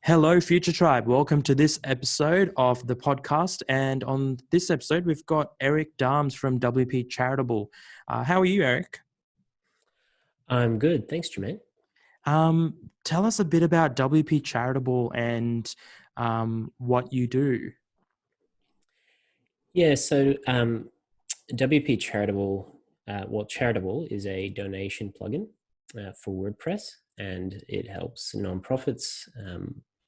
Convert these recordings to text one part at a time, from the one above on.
Hello, Future Tribe. Welcome to this episode of the podcast. And on this episode, we've got Eric Daams from WP Charitable. How are you, Eric? I'm good. Thanks, Germaine. Tell us a bit about WP Charitable and what you do. Yeah, so WP Charitable, Charitable is a donation plugin for WordPress, and it helps nonprofits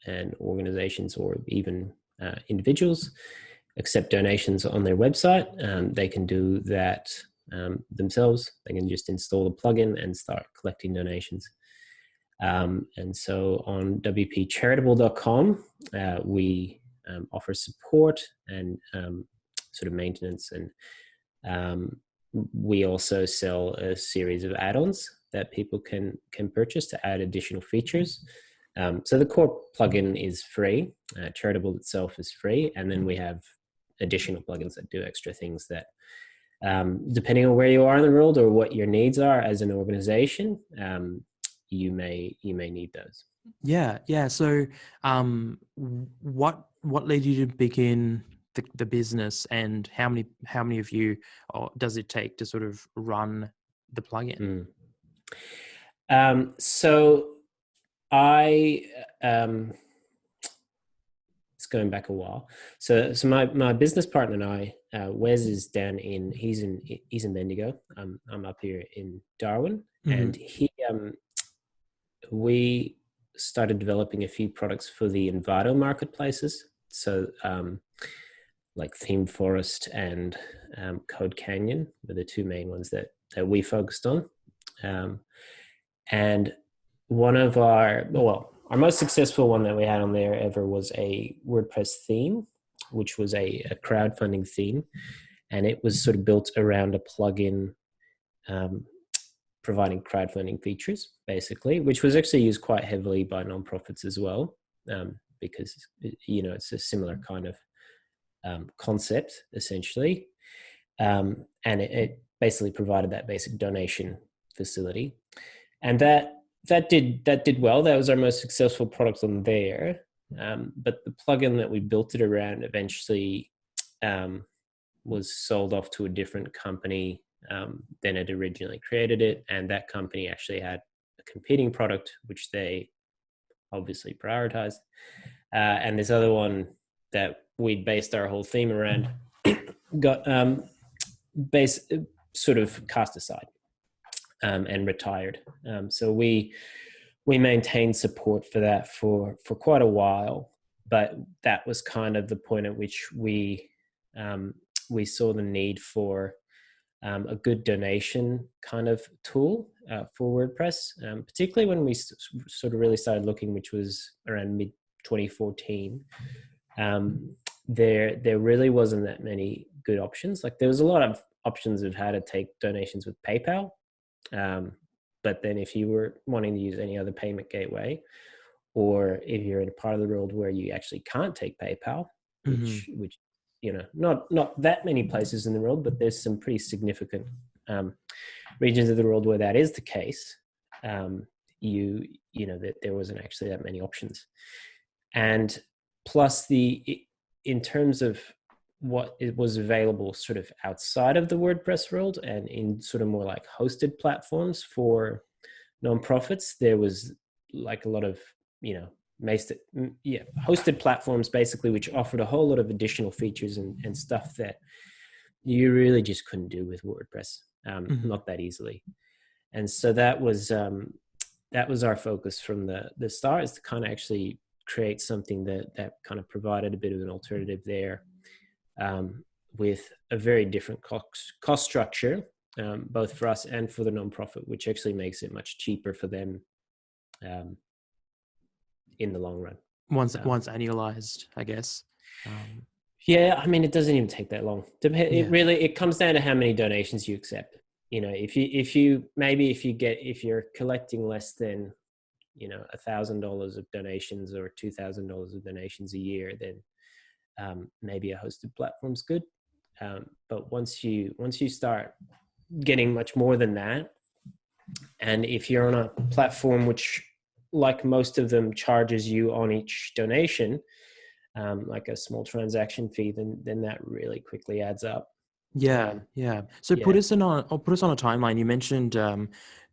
and organizations or even individuals accept donations on their website. They can do that themselves. They can just install the plugin and start collecting donations. And so on WPCharitable.com, we offer support and sort of maintenance, and we also sell a series of add-ons that people can purchase to add additional features. So the core plugin is free. Charitable itself is free, and then we have additional plugins that do extra things that, depending on where you are in the world or what your needs are as an organization, you may need those. Yeah. So, what led you to begin the business, and how many of you does it take to sort of run the plugin? So I it's going back a while. So my business partner and I, Wes is down in he's in Bendigo. I'm up here in Darwin, and we started developing a few products for the Envato marketplaces. So like Theme Forest and Code Canyon were the two main ones that we focused on. And one of our most successful one that we had on there ever was a WordPress theme, which was a crowdfunding theme. And it was sort of built around a plugin providing crowdfunding features, basically, which was actually used quite heavily by nonprofits as well, because, it's a similar kind of concept, essentially. And it basically provided that basic donation facility. And that did well. That was our most successful product on there. But the plugin that we built it around eventually was sold off to a different company than had originally created it. And that company actually had a competing product, which they obviously prioritized. And this other one that we'd based our whole theme around got sort of cast aside and retired. So we maintained support for that for quite a while, but that was kind of the point at which we saw the need for a good donation kind of tool for WordPress, particularly when we sort of really started looking, which was around mid 2014. There really wasn't that many good options. Like, there was a lot of options of how to take donations with PayPal. But then if you were wanting to use any other payment gateway, or if you're in a part of the world where you actually can't take PayPal, which not that many places in the world, but there's some pretty significant regions of the world where that is the case, that there wasn't actually that many options. And plus, in terms of what it was available sort of outside of the WordPress world and in sort of more like hosted platforms for nonprofits, there was like a lot of, hosted platforms basically, which offered a whole lot of additional features and stuff that you really just couldn't do with WordPress, not that easily. And so that was our focus from the start, is to kind of actually create something that kind of provided a bit of an alternative there, with a very different cost structure, both for us and for the nonprofit, which actually makes it much cheaper for them in the long run. Once annualized, I guess. Yeah, I mean, it doesn't even take that long. It comes down to how many donations you accept. If you're collecting less than $1,000 of donations or $2,000 of donations a year, then maybe a hosted platform's good. But once you start getting much more than that, and if you're on a platform which like most of them, charges you on each donation, like a small transaction fee, then that really quickly adds up. Yeah, yeah. So Yeah. put us on a timeline. You mentioned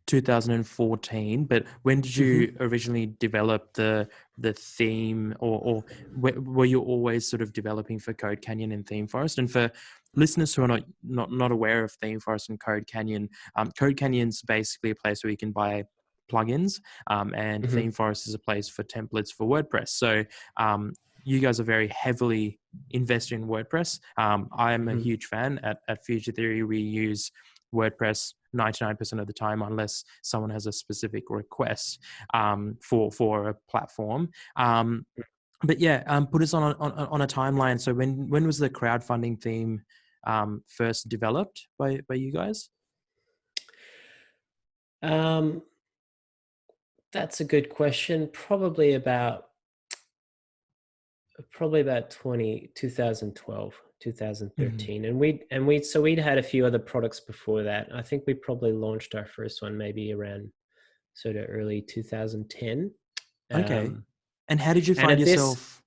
2014, but when did you originally develop the theme, or were you always sort of developing for Code Canyon and Theme Forest? And for listeners who are not aware of Theme Forest and Code Canyon's basically a place where you can buy plugins, and Theme Forest is a place for templates for WordPress. So you guys are very heavily invested in WordPress. I'm a huge fan. At Futuretheory, we use WordPress 99% of the time, unless someone has a specific request for a platform. But yeah, put us on a timeline. So when was the crowdfunding theme first developed by you guys? That's a good question. Probably about 2012, 2013. So we'd had a few other products before that. I think we probably launched our first one maybe around sort of early 2010. Okay. And how did you and find at this, yourself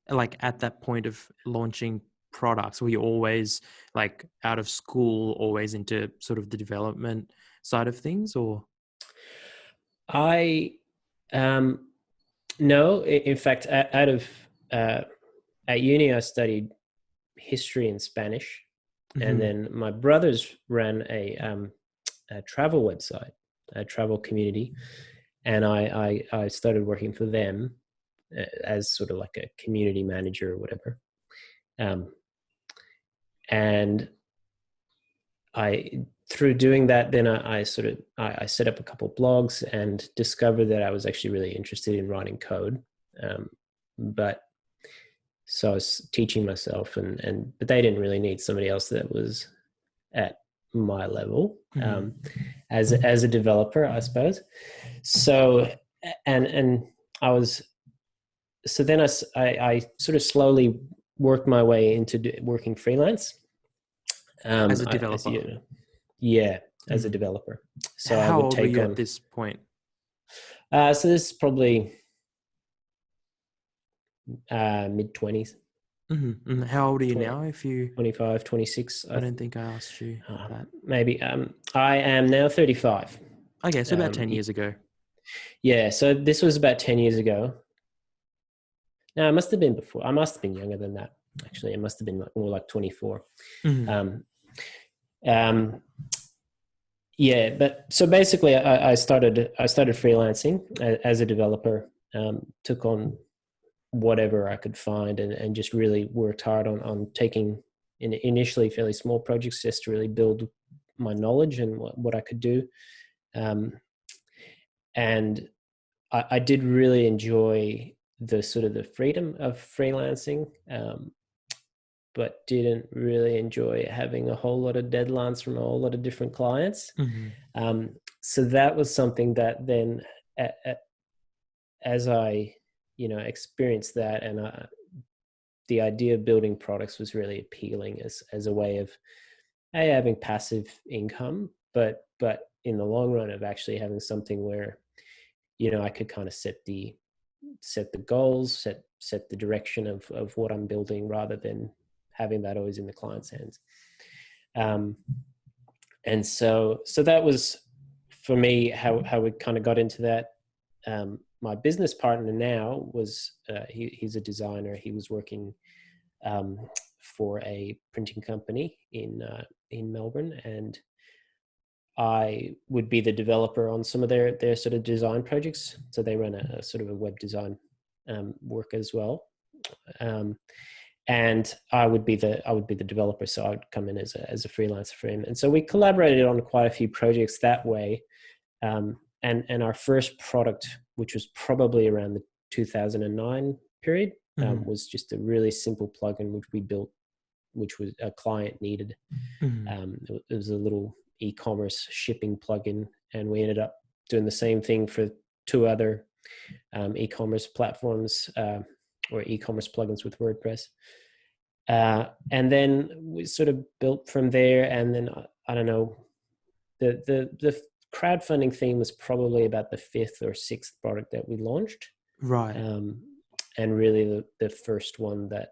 like at that point of launching products? Were you always like out of school, always into sort of the development side of things, or? I no, in fact, out of at uni, I studied history and Spanish, and then my brothers ran a travel website, a travel community, and I started working for them as sort of like a community manager or whatever, and through doing that, then I set up a couple of blogs and discovered that I was actually really interested in writing code, but so I was teaching myself, but they didn't really need somebody else that was at my level as a developer, I suppose. So and I was so then I sort of slowly worked my way into working freelance as a developer. As a developer. So How I would old take were you on at this point? so this is probably mid-20s. How old are you now? 25, 26. I don't think I asked you that. Maybe. I am now 35. Okay, so about 10 years ago. Yeah, so this was about 10 years ago. No, it must have been before. I must have been younger than that. Actually, it must have been more like 24. Yeah, but so basically, I started freelancing as a developer. Took on whatever I could find, and just really worked hard on taking initially fairly small projects just to really build my knowledge and what I could do. And I did really enjoy the sort of the freedom of freelancing, but didn't really enjoy having a whole lot of deadlines from a whole lot of different clients. So that was something that then as I experienced that, and the idea of building products was really appealing as a way of having passive income, but in the long run of actually having something where I could kind of set the goals, set the direction of what I'm building, rather than having that always in the client's hands. And so that was for me how we kind of got into that. My business partner now was he's a designer. He was working for a printing company in Melbourne, and I would be the developer on some of their sort of design projects. So they run a sort of a web design work as well, and I would be the developer. So I would come in as a freelancer for him, and so we collaborated on quite a few projects that way. And our first product, which was probably around the 2009 period, was just a really simple plugin which we built, which was a client needed. It was a little e-commerce shipping plugin, and we ended up doing the same thing for two other e-commerce platforms or e-commerce plugins with WordPress. And then we sort of built from there. And then I don't know, the crowdfunding theme was probably about the 5th or 6th product that we launched. Right. And really the first one that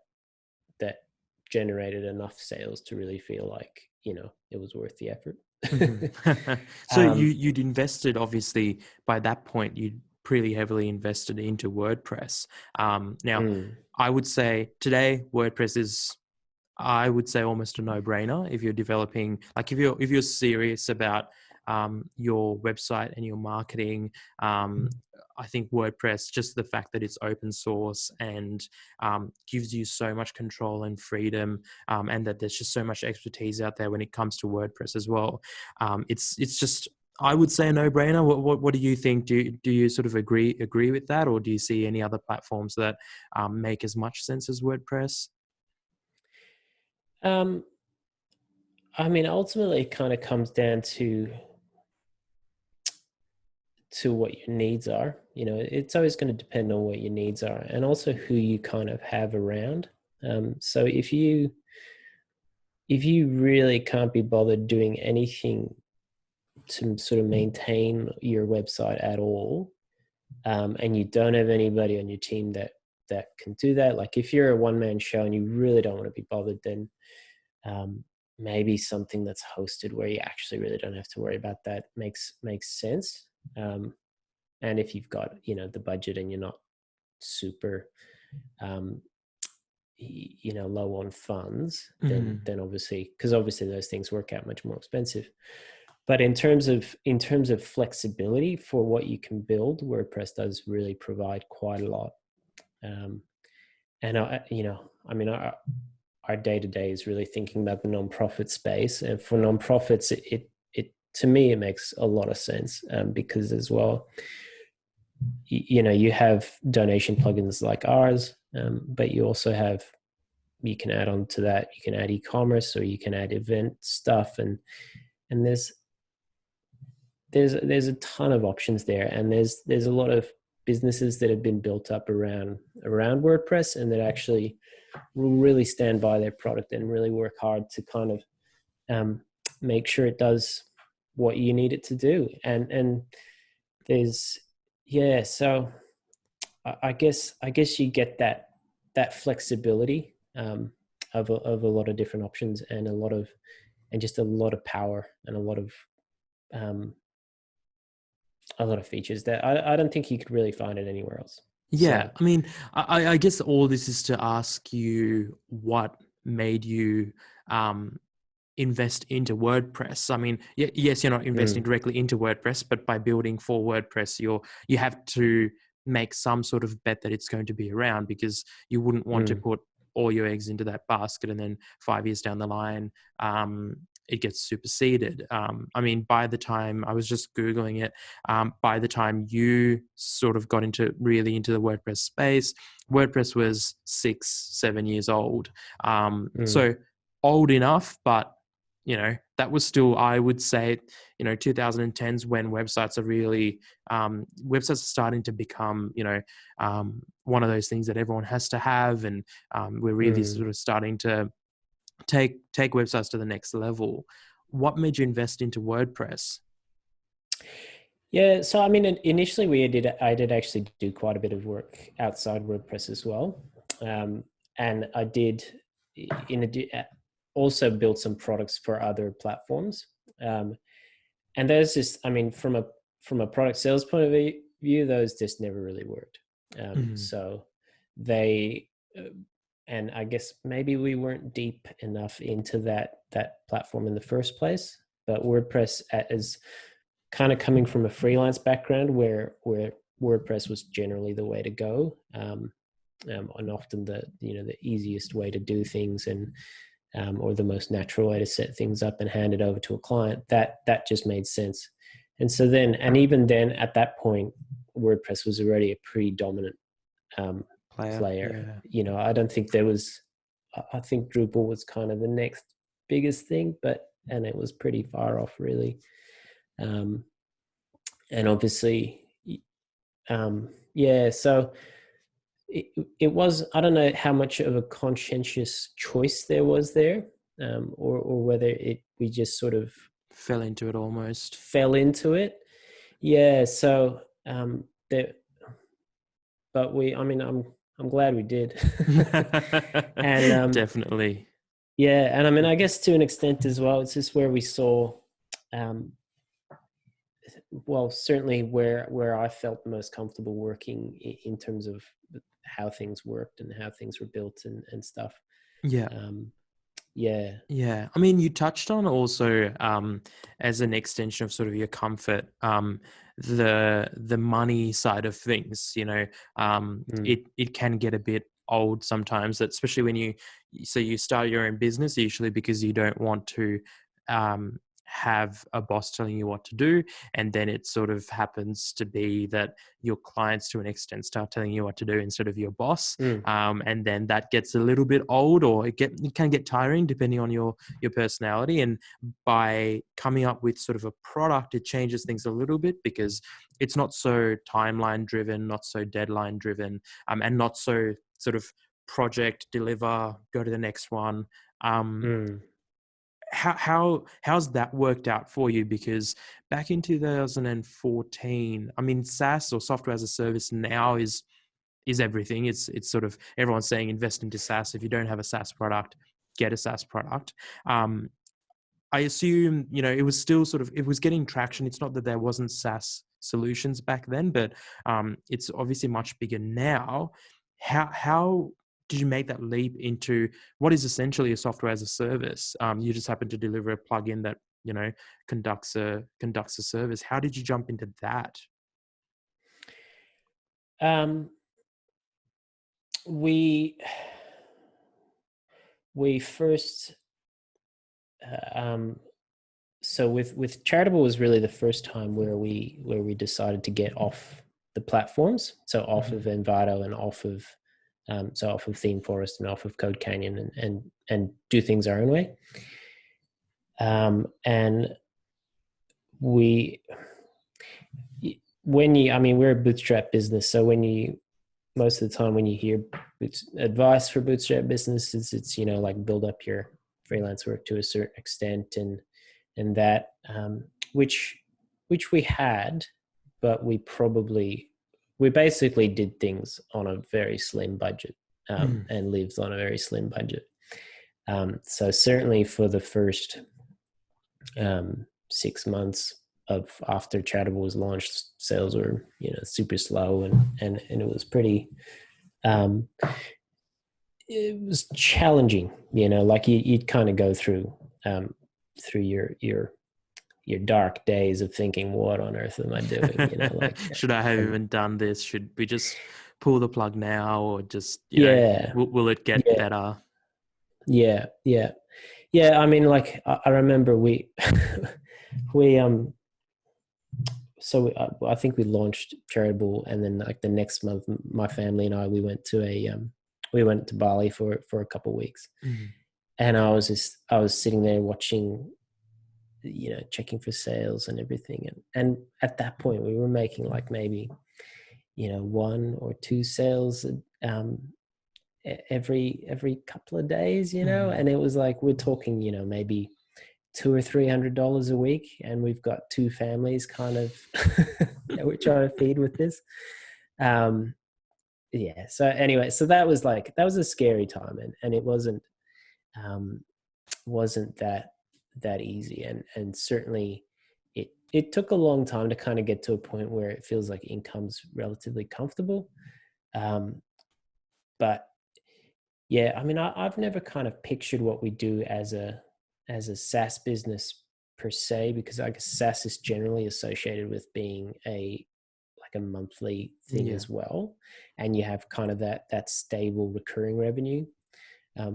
generated enough sales to really feel like, it was worth the effort. Mm-hmm. So you'd invested, obviously, by that point, you'd pretty heavily invested into WordPress. Now, I would say today WordPress is, I would say, almost a no-brainer if you're developing, like if you're serious about your website and your marketing. I think WordPress, just the fact that it's open source and gives you so much control and freedom, and that there's just so much expertise out there when it comes to WordPress as well. It's just, I would say, a no-brainer. What do you think? Do you sort of agree with that, or do you see any other platforms that make as much sense as WordPress? I mean, ultimately, it kind of comes down to what your needs are. It's always going to depend on what your needs are, and also who you kind of have around. So if you really can't be bothered doing anything to sort of maintain your website at all, and you don't have anybody on your team that can do that, like if you're a one-man show and you really don't want to be bothered, then maybe something that's hosted where you actually really don't have to worry about that makes sense. And if you've got the budget and you're not super low on funds, then obviously, because obviously those things work out much more expensive. But in terms of flexibility for what you can build, WordPress does really provide quite a lot. And our day-to-day is really thinking about the nonprofit space, and for nonprofits, it to me, it makes a lot of sense, because as well, you have donation plugins like ours, but you also have, you can add on to that, you can add e-commerce, or you can add event stuff, and there's a ton of options there, and there's a lot of businesses that have been built up around WordPress, and that actually will really stand by their product and really work hard to kind of make sure it does what you need it to do. And there's, so I guess you get that flexibility of a lot of different options, and just a lot of power, and a lot of features that I don't think you could really find it anywhere else. Yeah, So, I mean, I guess all this is to ask you what made you invest into WordPress. I mean, yes, you're not investing directly into WordPress, but by building for WordPress, you have to make some sort of bet that it's going to be around, because you wouldn't want to put all your eggs into that basket and then 5 years down the line, it gets superseded. I mean, by the time, I was just Googling it, by the time you sort of got really into the WordPress space, WordPress was 6-7 years old. So old enough, but that was still, I would say, 2010s when websites are really, websites are starting to become, one of those things that everyone has to have. And we're really sort of starting to take websites to the next level. What made you invest into WordPress? Yeah, so I mean, initially I did actually do quite a bit of work outside WordPress as well, and I did also build some products for other platforms, and there's just, I mean, from a product sales point of view, those just never really worked. So they, and I guess maybe we weren't deep enough into that platform in the first place. But WordPress is kind of coming from a freelance background where WordPress was generally the way to go, and often the easiest way to do things, and or the most natural way to set things up and hand it over to a client. That just made sense. And so then, and even then, at that point, WordPress was already a pretty dominant player. Yeah. I don't think there was. I think Drupal was kind of the next biggest thing, and it was pretty far off, really. And obviously, so it was, I don't know how much of a conscientious choice there was there, or whether we just sort of Fell into it almost. fell into it. Yeah. So, there, but I'm glad we did. And, Definitely. yeah. And I mean, I guess to an extent as well, it's just where we saw, um, well, certainly where I felt the most comfortable working in terms of how things worked and how things were built and stuff. Yeah. Yeah. Yeah. I mean, you touched on also, as an extension of sort of your comfort, the money side of things, it can get a bit old sometimes, especially when you start your own business, usually because you don't want to, have a boss telling you what to do. And then it sort of happens to be that your clients, to an extent, start telling you what to do instead of your boss. And then that gets a little bit old, or it can get tiring depending on your personality. And by coming up with sort of a product, it changes things a little bit, because it's not so timeline driven, not so deadline driven, and not so sort of project, deliver, go to the next one. How's that worked out for you? Because back in 2014, I mean, SaaS, or software as a service, now is everything. It's sort of, everyone's saying invest into SaaS. If you don't have a SaaS product, get a SaaS product. I assume, it was still sort of, it was getting traction. It's not that there wasn't SaaS solutions back then, but it's obviously much bigger now. How did you make that leap into what is essentially a software as a service? You just happen to deliver a plugin that, conducts a service. How did you jump into that? We first, so with Charitable was really the first time where we decided to get off the platforms, so off of Envato and off of Theme Forest and off of Code Canyon, and do things our own way. And we're a bootstrap business, so most of the time when you hear advice for bootstrap businesses, it's like build up your freelance work to a certain extent, and that, which we had, but we basically did things on a very slim budget, and lived on a very slim budget. So certainly for the first 6 months after Charitable was launched, sales were super slow, and it was pretty, it was challenging. Like you'd kind of go through your dark days of thinking, what on earth am I doing? Should I have even done this? Should we just pull the plug now, or just will it get better? Yeah. I mean, like I remember I think we launched Charitable, and then like the next month, my family and I, we went to Bali for a couple of weeks. And I was sitting there watching, checking for sales and everything. And at that point we were making like maybe, 1 or 2 sales, every couple of days, and it was like, we're talking, maybe $200 or $300 a week, and we've got 2 families kind of that we're trying to feed with this. So anyway, so that was a scary time, and it wasn't that easy, and certainly it took a long time to kind of get to a point where it feels like income's relatively comfortable. But yeah, I mean, I've never kind of pictured what we do as a SaaS business per se, because I guess SaaS is generally associated with being a monthly thing as well, and you have kind of that stable recurring revenue,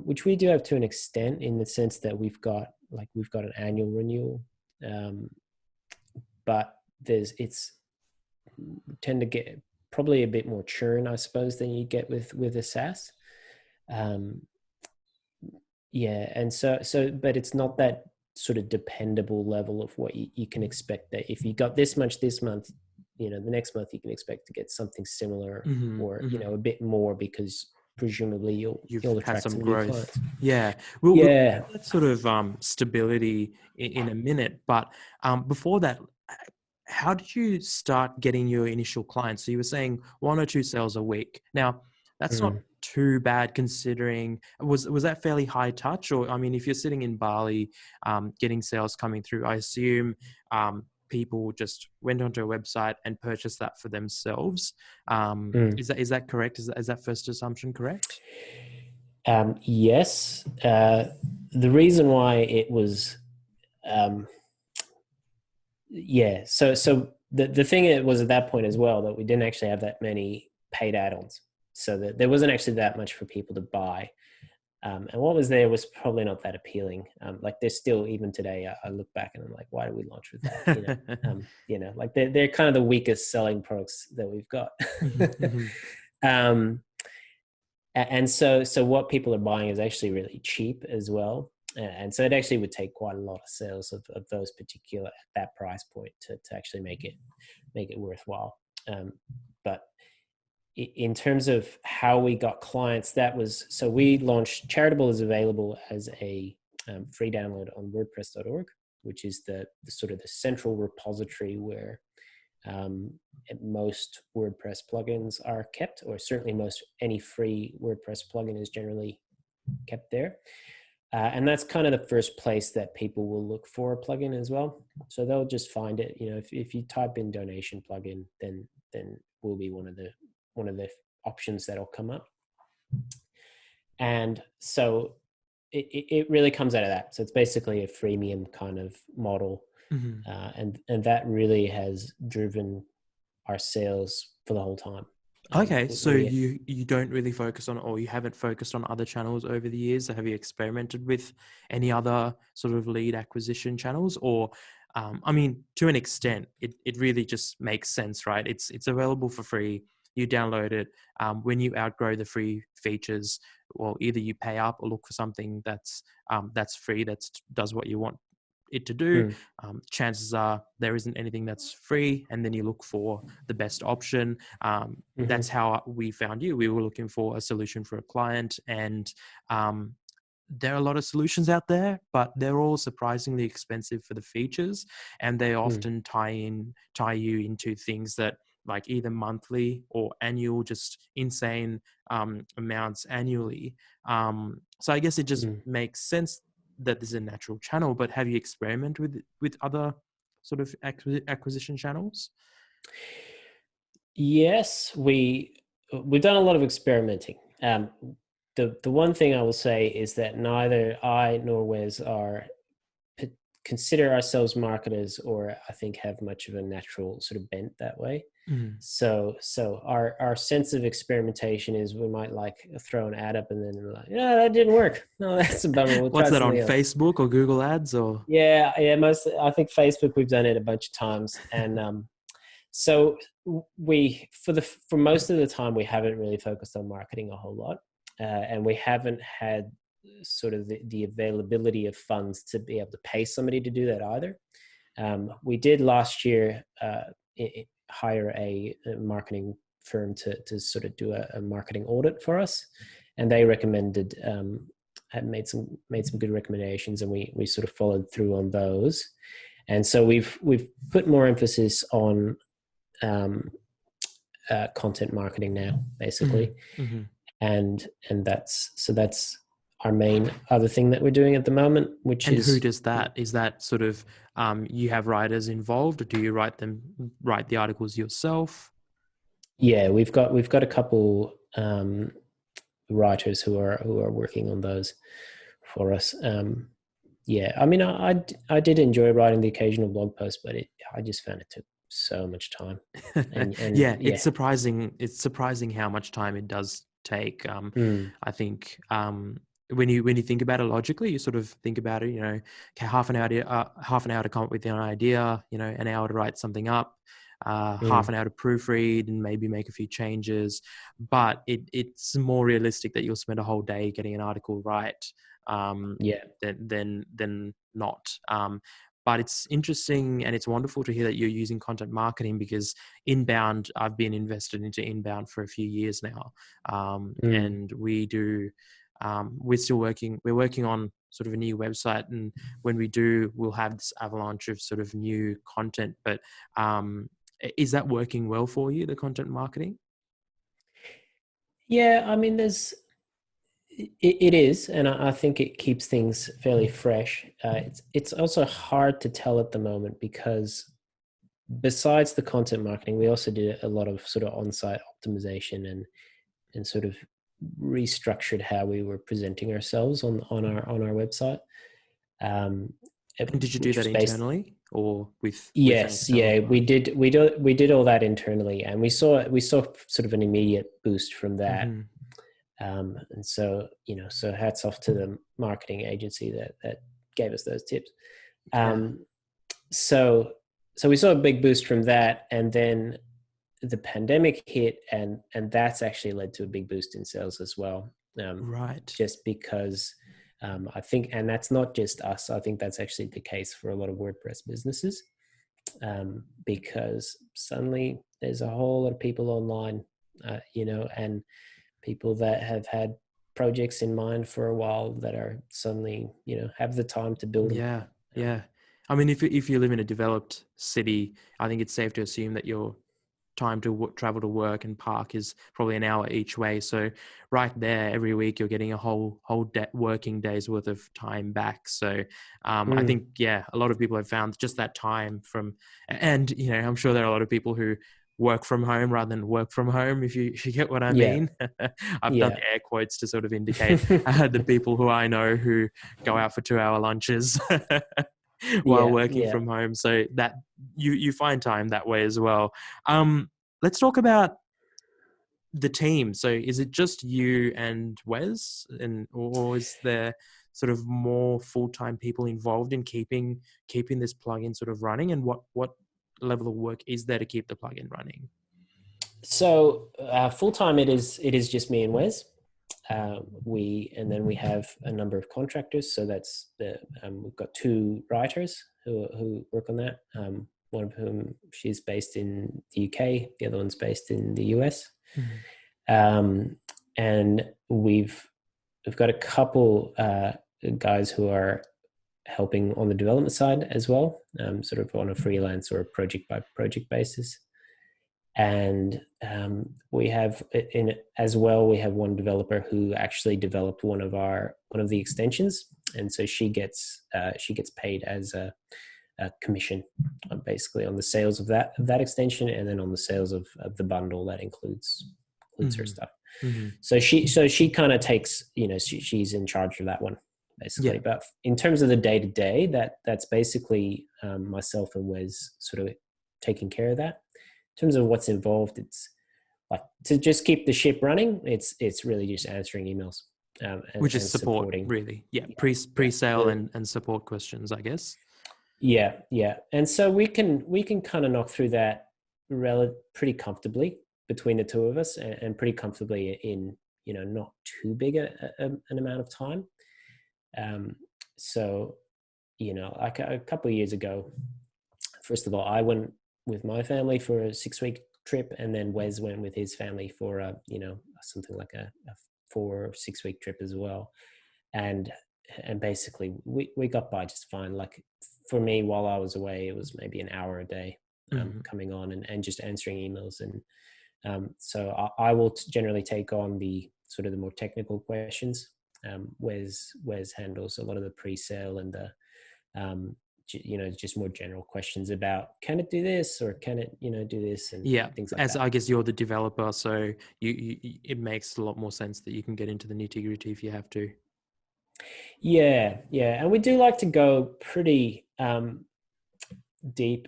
which we do have to an extent, in the sense that we've got an annual renewal, but it's tend to get probably a bit more churn, I suppose, than you get with a SaaS. And so but it's not that sort of dependable level of what you can expect, that if you got this much this month, the next month you can expect to get something similar, or a bit more, because presumably You've you'll had attract some some new growth. clients. Yeah. We'll Yeah. get that sort of stability in a minute. But before that, how did you start getting your initial clients? So you were saying 1 or 2 sales a week. Now, that's not Mm. too bad considering, was that fairly high touch? Or, I mean, if you're sitting in Bali, getting sales coming through, I assume people just went onto a website and purchased that for themselves. Mm. Is that correct? Is that first assumption correct? Yes. The reason why it was, so the thing it was at that point as well, that we didn't actually have that many paid add-ons, so that there wasn't actually that much for people to buy. And what was there was probably not that appealing. Like there's still, even today, I look back and I'm like, why did we launch with that? Like they're kind of the weakest selling products that we've got. Mm-hmm. um, and so what people are buying is actually really cheap as well. And so it actually would take quite a lot of sales of those particular, at that price point, to actually make it worthwhile. But in terms of how we got clients, so we launched Charitable is available as a free download on WordPress.org, which is the sort of the central repository where most WordPress plugins are kept, or certainly any free WordPress plugin is generally kept there. And that's kind of the first place that people will look for a plugin as well. So they'll just find it. If you type in donation plugin, then will be one of the options that'll come up. And so it really comes out of that. So it's basically a freemium kind of model. Mm-hmm. And that really has driven our sales for the whole time. Okay, so you don't really focus on, or you haven't focused on other channels over the years. Have you experimented with any other sort of lead acquisition channels? Or, I mean, to an extent, it really just makes sense, right? It's available for free. You download it. When you outgrow the free features, well, either you pay up or look for something that's free, that does what you want it to do. Chances are there isn't anything that's free, and then you look for the best option. That's how we found you. We were looking for a solution for a client, and there are a lot of solutions out there, but they're all surprisingly expensive for the features, and they often tie you into things that, like, either monthly or annual, just insane amounts annually. So I guess it just makes sense that there's a natural channel. But have you experimented with other sort of acquisition channels? Yes, we've done a lot of experimenting. The one thing I will say is that neither I nor Wes consider ourselves marketers, or I think have much of a natural sort of bent that way. So our sense of experimentation is, we might like throw an ad up and then we're like, yeah, that didn't work. No, that's a bummer. We'll What's try that, on something else. Facebook or Google Ads or? Yeah. I think Facebook, we've done it a bunch of times. And so for most of the time, we haven't really focused on marketing a whole lot. And we haven't had sort of the availability of funds to be able to pay somebody to do that either. We did last year hire a marketing firm to sort of do a marketing audit for us, and they recommended had made some good recommendations, and we sort of followed through on those. And so we've put more emphasis on content marketing now, basically. And that's our main other thing that we're doing at the moment, which and is. Who does that? Is that sort of, you have writers involved, or do you write the articles yourself? Yeah, we've got a couple writers who are working on those for us. Yeah, I mean, I did enjoy writing the occasional blog post, but I just found it took so much time. And yeah, it's surprising how much time it does take. I think when you think about it logically, you sort of think about it, okay, half an hour to come up with an idea, an hour to write something up, half an hour to proofread and maybe make a few changes. But it's more realistic that you'll spend a whole day getting an article right than not. But it's interesting and it's wonderful to hear that you're using content marketing, because inbound, I've been invested into inbound for a few years now. And we do, we're working on sort of a new website. And when we do, we'll have this avalanche of sort of new content. But is that working well for you, the content marketing? Yeah, I mean, it is, and I think it keeps things fairly fresh. It's also hard to tell at the moment, because besides the content marketing, we also did a lot of sort of on-site optimization and sort of restructured how we were presenting ourselves on our website. And did you do that internally or with Yes, yeah, we did all that internally, and we saw sort of an immediate boost from that. And so, so hats off to the marketing agency that gave us those tips. So we saw a big boost from that, and then the pandemic hit, and that's actually led to a big boost in sales as well. Right. Just because I think, and that's not just us, I think that's actually the case for a lot of WordPress businesses, because suddenly there's a whole lot of people online, and people that have had projects in mind for a while that are suddenly, have the time to build them. Yeah. I mean, if you live in a developed city, I think it's safe to assume that your time to travel to work and park is probably an hour each way. So right there, every week you're getting a whole working day's worth of time back. So I think, a lot of people have found just that time and I'm sure there are a lot of people who work from home rather than work from home, if you get what I mean. I've done air quotes to sort of indicate the people who I know who go out for 2-hour lunches while working from home. So that you find time that way as well. Let's talk about the team. So is it just you and Wes, or is there sort of more full-time people involved in keeping this plugin sort of running? And what level of work is there to keep the plugin running? So full-time, it is just me and Wes. And then we have a number of contractors. So that's we've got 2 writers who work on that. One of whom, she's based in the UK. The other one's based in the US. And we've got a couple guys who are helping on the development side as well, sort of on a freelance or a project by project basis. And we have we have one developer who actually developed one of the extensions, and so she gets paid as a commission, basically on the sales of that extension, and then on the sales of the bundle that includes her stuff. So she kind of takes, she's in charge of that one basically. But in terms of the day-to-day, that's basically myself and Wes sort of taking care of that. In terms of what's involved, it's like to just keep the ship running. It's really just answering emails, which is supporting, really. Pre-sale and support questions, I guess. Yeah. And so we can kind of knock through that pretty comfortably between the 2 of us, and pretty comfortably in not too big an amount of time. So like a couple of years ago, first of all, I went with my family for a 6-week trip, and then Wes went with his family for something like a 4 or 6-week trip as well. And basically we got by just fine. Like for me, while I was away, it was maybe an hour a day coming on and just answering emails. And so I will generally take on the sort of the more technical questions. Wes handles a lot of the pre-sale and the just more general questions about, can it do this, or can it do this, and things like that. I guess you're the developer, so you it makes a lot more sense that you can get into the nitty-gritty if you have to. Yeah, and we do like to go pretty deep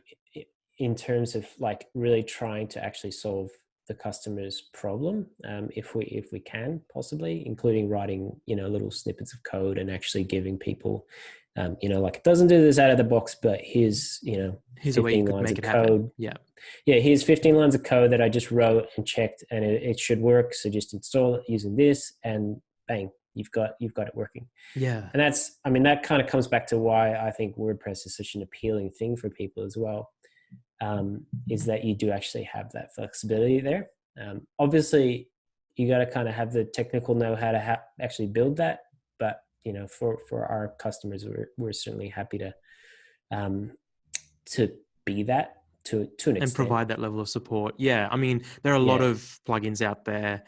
in terms of like really trying to actually solve the customer's problem, if we can, possibly, including writing little snippets of code and actually giving people like, it doesn't do this out of the box, but here's 15 lines of code. Here's 15 lines of code that I just wrote and checked, and it should work. So just install it using this, and bang, you've got it working. Yeah. And that's, I mean, that kind of comes back to why I think WordPress is such an appealing thing for people as well, is that you do actually have that flexibility there. Obviously, you got to kind of have the technical know how to actually build that. But, you know, for our customers, we're certainly happy to be that to an And extent. provide that level of support. Yeah. I mean, there are a lot of plugins out there,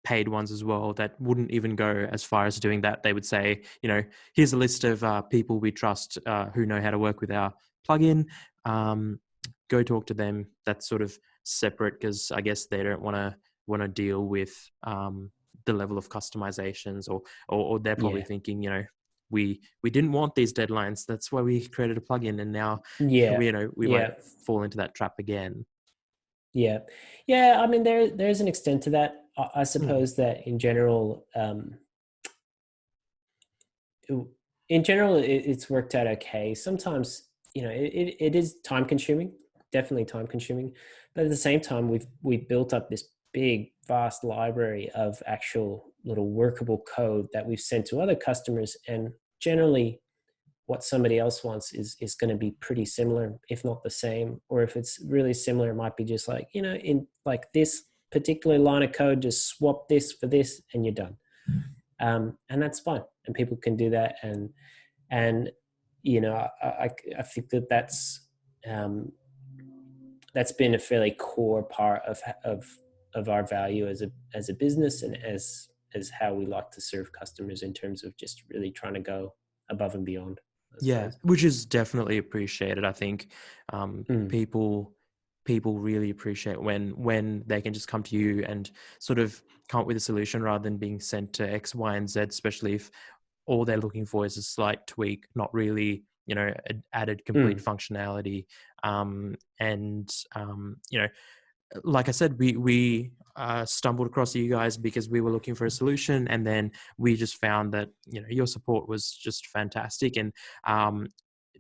paid ones as well, that wouldn't even go as far as doing that. They would say, you know, here's a list of people we trust who know how to work with our plugin. Go talk to them. That's sort of separate, because I guess they don't want to deal with the level of customizations, or they're probably thinking, you know, we didn't want these deadlines. That's why we created a plugin, and now we might fall into that trap again. Yeah. I mean, there's an extent to that. I suppose that in general, it's worked out okay. Sometimes, you know, it is time consuming, definitely time consuming, but at the same time, we've built up this big, vast library of actual little workable code that we've sent to other customers, and generally what somebody else wants is going to be pretty similar, if not the same. Or if it's really similar, it might be just like, you know, in like this particular line of code, just swap this for this and you're done. And that's fine. And people can do that. And you know, I think that's been a fairly core part of our value as a business, and as how we like to serve customers, in terms of just really trying to go above and beyond. Yeah, which is definitely appreciated. I think people really appreciate when they can just come to you and sort of come up with a solution, rather than being sent to X, Y, and Z, especially if all they're looking for is a slight tweak, not really, you know, added complete functionality. You know, like I said, we stumbled across you guys because we were looking for a solution, and then we just found that, you know, your support was just fantastic. And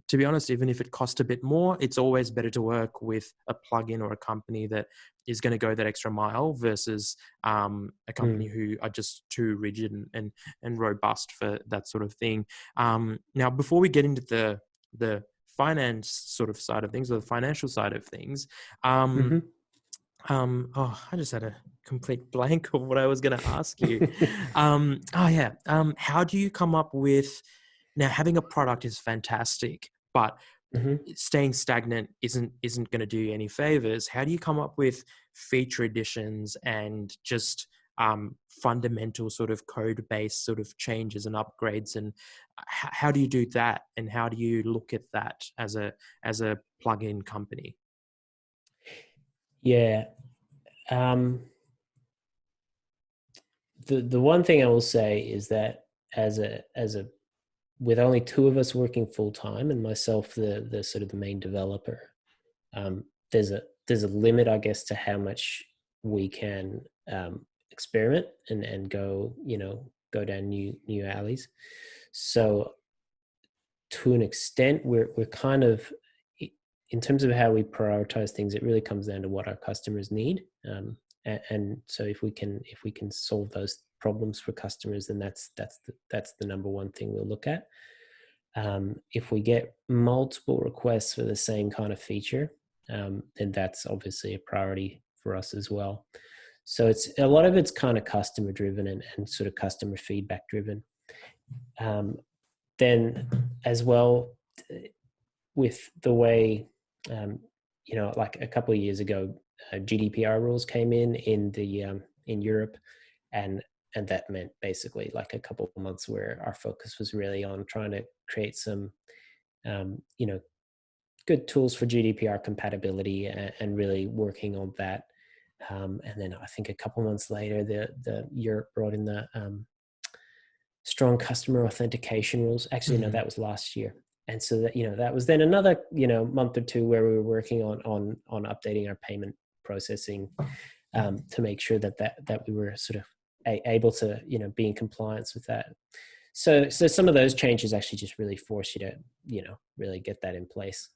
to be honest, even if it cost a bit more, it's always better to work with a plugin or a company that is going to go that extra mile, versus a company who are just too rigid and robust for that sort of thing. Now, before we get into the finance sort of side of things, or the financial side of things, I just had a complete blank of what I was going to ask you. How do you come up with, now having a product is fantastic, but staying stagnant isn't going to do you any favors. How do you come up with feature additions and just fundamental sort of code-based sort of changes and upgrades, and how do you do that, and how do you look at that as a plugin company? Yeah. The one thing I will say is that as a with only two of us working full time, and myself the sort of the main developer, there's a limit, I guess, to how much we can experiment and go down new alleys. So to an extent, we're kind of, in terms of how we prioritize things, it really comes down to what our customers need. And so if we can solve those problems for customers, then that's the number one thing we'll look at. If we get multiple requests for the same kind of feature, then that's obviously a priority for us as well. So it's a lot of it's kind of customer driven and sort of customer feedback driven. Then as well, with the way, like a couple of years ago, GDPR rules came in Europe, and that meant basically like a couple of months where our focus was really on trying to create some, good tools for GDPR compatibility, and really working on that. And then I think a couple of months later, the Europe brought in the strong customer authentication rules. Actually, no, that was last year. And so that, that was then another, month or two where we were working on updating our payment processing, to make sure that we were sort of able to, be in compliance with that. So some of those changes actually just really force you to, really get that in place.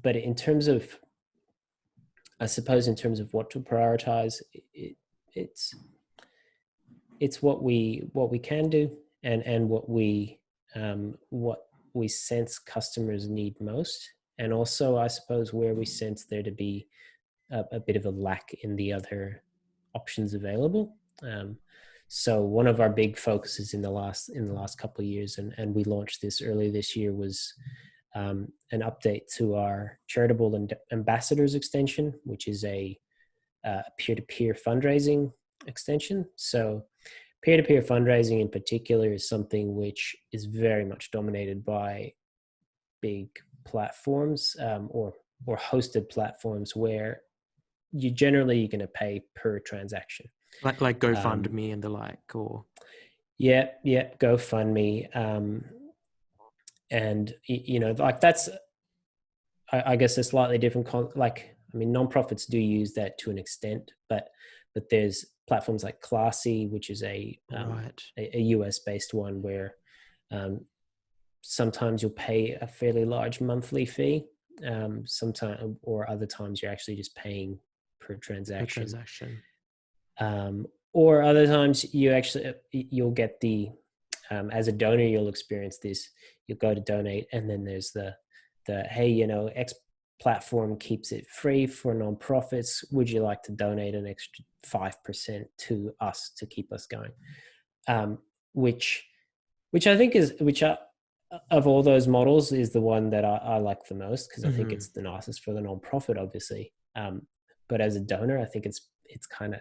But in terms of, I suppose, in terms of what to prioritize, it's what we can do, and what we sense customers need most, and also I suppose where we sense there to be a bit of a lack in the other options available. So one of our big focuses in the last couple of years, and we launched this early this year, was an update to our Charitable Ambassadors extension, which is a peer-to-peer fundraising extension. So peer-to-peer fundraising in particular is something which is very much dominated by big platforms, or hosted platforms, where you're going to pay per transaction. Like GoFundMe and the like, or yeah, GoFundMe, and like that's, I guess, a slightly different like, I mean, nonprofits do use that to an extent, but there's platforms like Classy, which is a US based one, where sometimes you'll pay a fairly large monthly fee, sometimes, or other times you're actually just paying per transaction. Or other times you'll get the, as a donor, you'll experience this. You'll go to donate, and then there's the hey, X platform keeps it free for nonprofits. Would you like to donate an extra 5% to us to keep us going? Which I think is, of all those models, is the one that I like the most, because I think it's the nicest for the nonprofit, obviously. But as a donor, I think it's kind of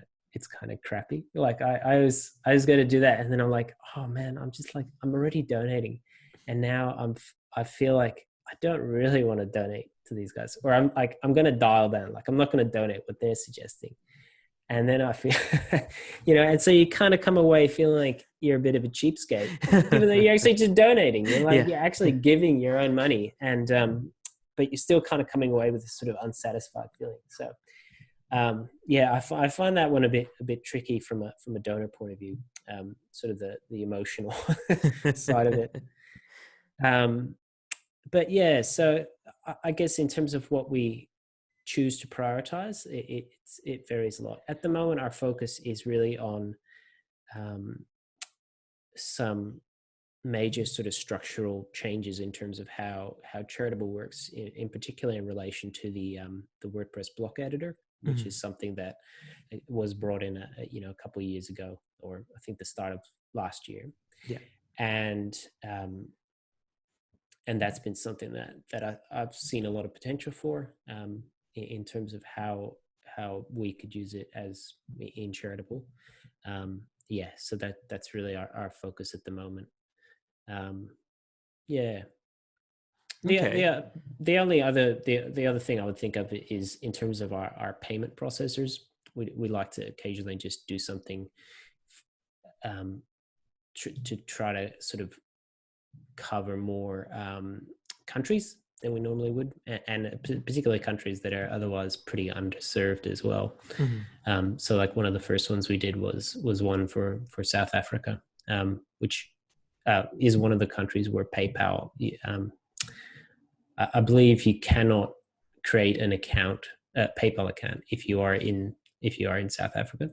crappy. Like I was going to do that, and then I'm like, oh man, I'm already donating, and now I feel like I don't really want to donate to these guys, or I'm going to dial down. Like, I'm not going to donate what they're suggesting. And then I feel, and so you kind of come away feeling like you're a bit of a cheapskate, even though you're actually just donating. You're like, you're actually giving your own money, and but you're still kind of coming away with a sort of unsatisfied feeling. So, I find that one a bit tricky from a donor point of view, sort of the emotional side of it. But yeah, so I guess in terms of what we choose to prioritize, it varies a lot. At the moment, our focus is really on some major sort of structural changes in terms of how Charitable works, in particular in relation to the WordPress block editor, which is something that was brought in a couple of years ago, or I think the start of last year. Yeah. And that's been something that I've seen a lot of potential for, in terms of how we could use it as in Charitable. So that's really our focus at the moment. The other thing I would think of is in terms of our payment processors. We like to occasionally just do something to try to sort of cover more countries than we normally would, and particularly countries that are otherwise pretty underserved as well. So like one of the first ones we did was one for South Africa, which is one of the countries where PayPal, I believe you cannot create an account, PayPal account, if you are in South Africa.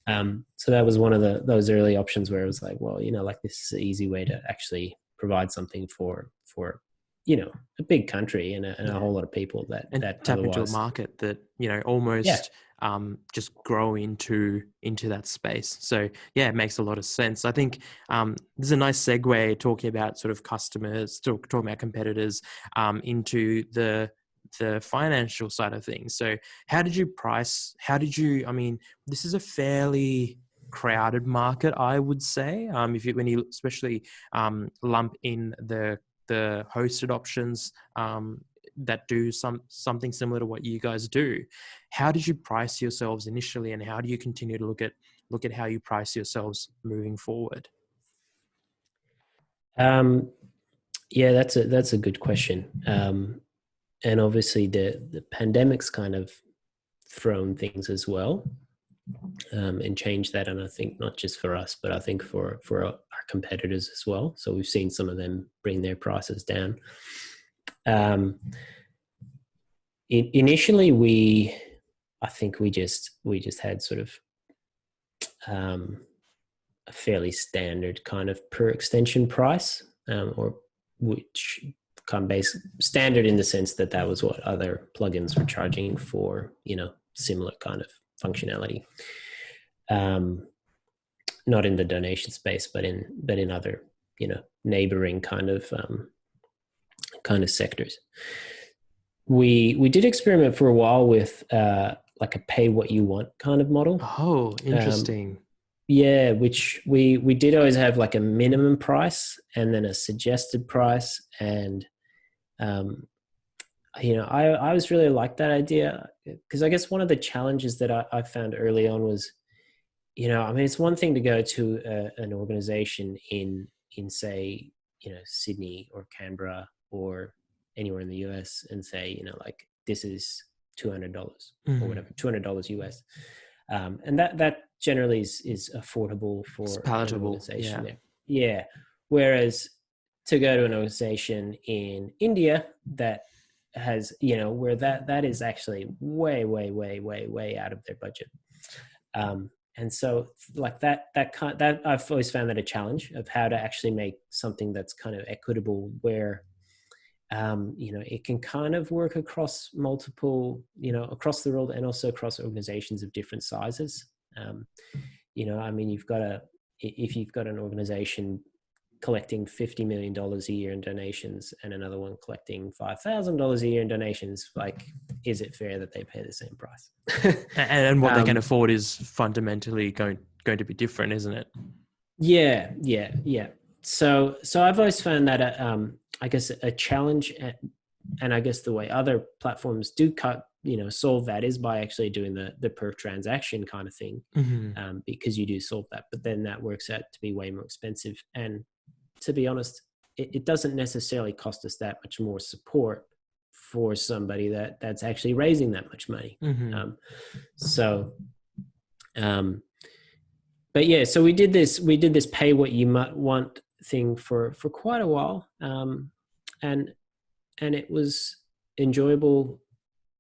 So that was one of those early options where it was like, well, like this is an easy way to actually provide something for a big country and a whole lot of people that tap into a market that almost just grow into that space. So yeah, it makes a lot of sense. I think there's a nice segue talking about sort of customers, talking about competitors, into the financial side of things. So how did you price? I mean, this is a fairly crowded market, I would say. When you especially lump in the hosted options that do something similar to what you guys do, how did you price yourselves initially, and how do you continue to look at how you price yourselves moving forward? That's a good question. And obviously the pandemic's kind of thrown things as well, and changed that. And I think not just for us, but I think for our competitors as well. So we've seen some of them bring their prices down. Initially, I think we just had sort of a fairly standard kind of per extension price, or which kind of standard in the sense that that was what other plugins were charging for, similar kind of functionality. Not in the donation space, but in other, neighboring kind of sectors. We did experiment for a while with like a pay what you want kind of model. Oh, interesting. Yeah, which we did always have like a minimum price and then a suggested price. And, I was really like that idea, because I guess one of the challenges that I found early on was, it's one thing to go to an organization in say, Sydney or Canberra or anywhere in the US and say, like, this is $200 or whatever, $200 US. And that generally is affordable for It's palatable. an organization. Yeah. Yeah. Whereas to go to an organization in India that has, where that is actually way, way, way, way, way out of their budget. And so like that I've always found that a challenge of how to actually make something that's kind of equitable, where, it can kind of work across multiple, across the world and also across organizations of different sizes. If you've got an organization collecting $50 million a year in donations and another one collecting $5,000 a year in donations, like, is it fair that they pay the same price? and what they can afford is fundamentally going to be different, isn't it? Yeah. So I've always found that I guess a challenge, and I guess the way other platforms do solve that is by actually doing the per transaction kind of thing, because you do solve that, but then that works out to be way more expensive. And to be honest, it doesn't necessarily cost us that much more support for somebody that's actually raising that much money. But yeah, so we did this pay what you might want thing for quite a while. And it was enjoyable.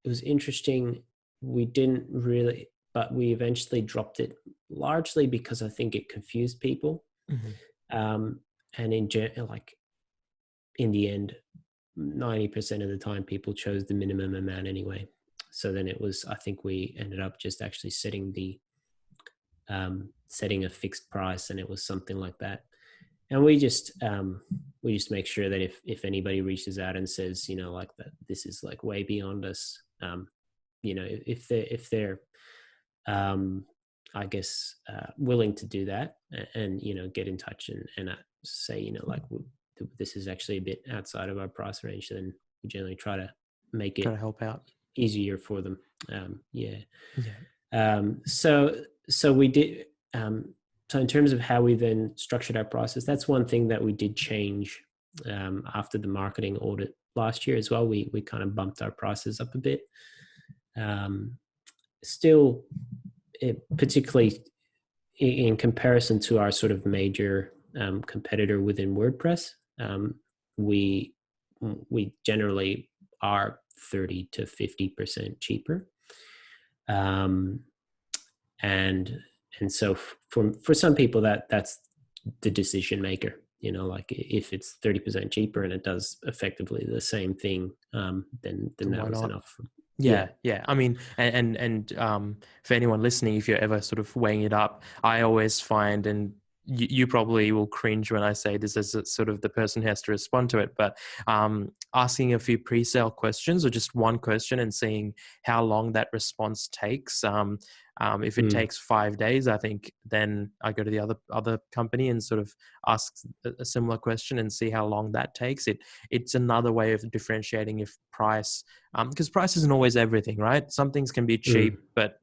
It was interesting. We didn't really, but we eventually dropped it, largely because I think it confused people. And in the end, 90% of the time people chose the minimum amount anyway. So then I think we ended up just actually setting a fixed price, and it was something like that. And we just make sure that if anybody reaches out and says, like, that this is like way beyond us, if they're I guess willing to do that and get in touch and say, like, this is actually a bit outside of our price range, then we generally try to make it help out easier for them. So we did. So in terms of how we then structured our prices, that's one thing that we did change after the marketing audit last year as well. We kind of bumped our prices up a bit. Still, particularly in comparison to our sort of major competitor within WordPress, we generally are 30 to 50% cheaper. And so for some people that's the decision maker, like if it's 30% cheaper and it does effectively the same thing, then that was enough. Yeah. I mean, and for anyone listening, if you're ever sort of weighing it up, I always find, and you probably will cringe when I say this as sort of the person who has to respond to it, but asking a few pre-sale questions or just one question and seeing how long that response takes. If it takes 5 days, I think then I go to the other company and sort of ask a similar question and see how long that takes. It's another way of differentiating if price, because price isn't always everything, right? Some things can be cheap, but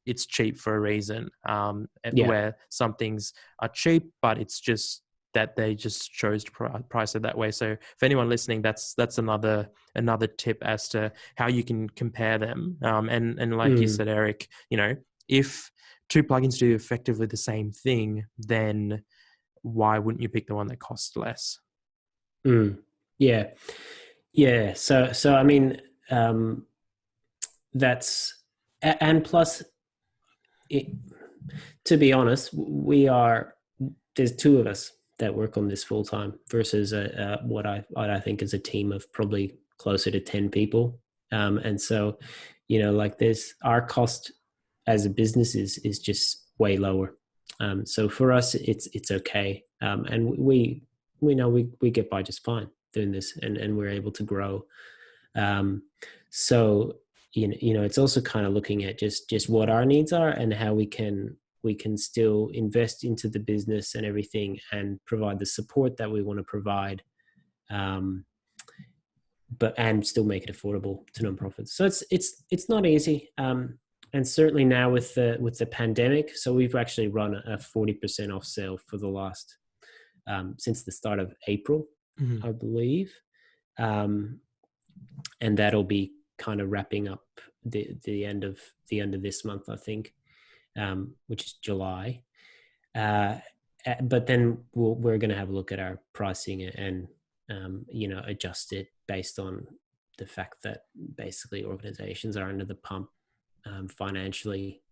it's cheap for a reason. Where some things are cheap, but it's just that they just chose to price it that way. So for anyone listening, that's another tip as to how you can compare them. And like you said, Eric, if two plugins do effectively the same thing, then why wouldn't you pick the one that costs less? Yeah. So I mean, that's, and plus to be honest, there's two of us that work on this full time versus what I think is a team of probably closer to 10 people. And so, like our cost as a business is just way lower. So for us, it's okay. And we know we get by just fine doing this, and we're able to grow. So, it's also kind of looking at just what our needs are and how we can still invest into the business and everything and provide the support that we want to provide, and still make it affordable to nonprofits. So it's not easy. And certainly now with the pandemic, so we've actually run a 40% off sale for the last, since the start of April, I believe. And that'll be kind of wrapping up the end of this month, I think, which is July. But then we're going to have a look at our pricing and adjust it based on the fact that basically organizations are under the pump financially.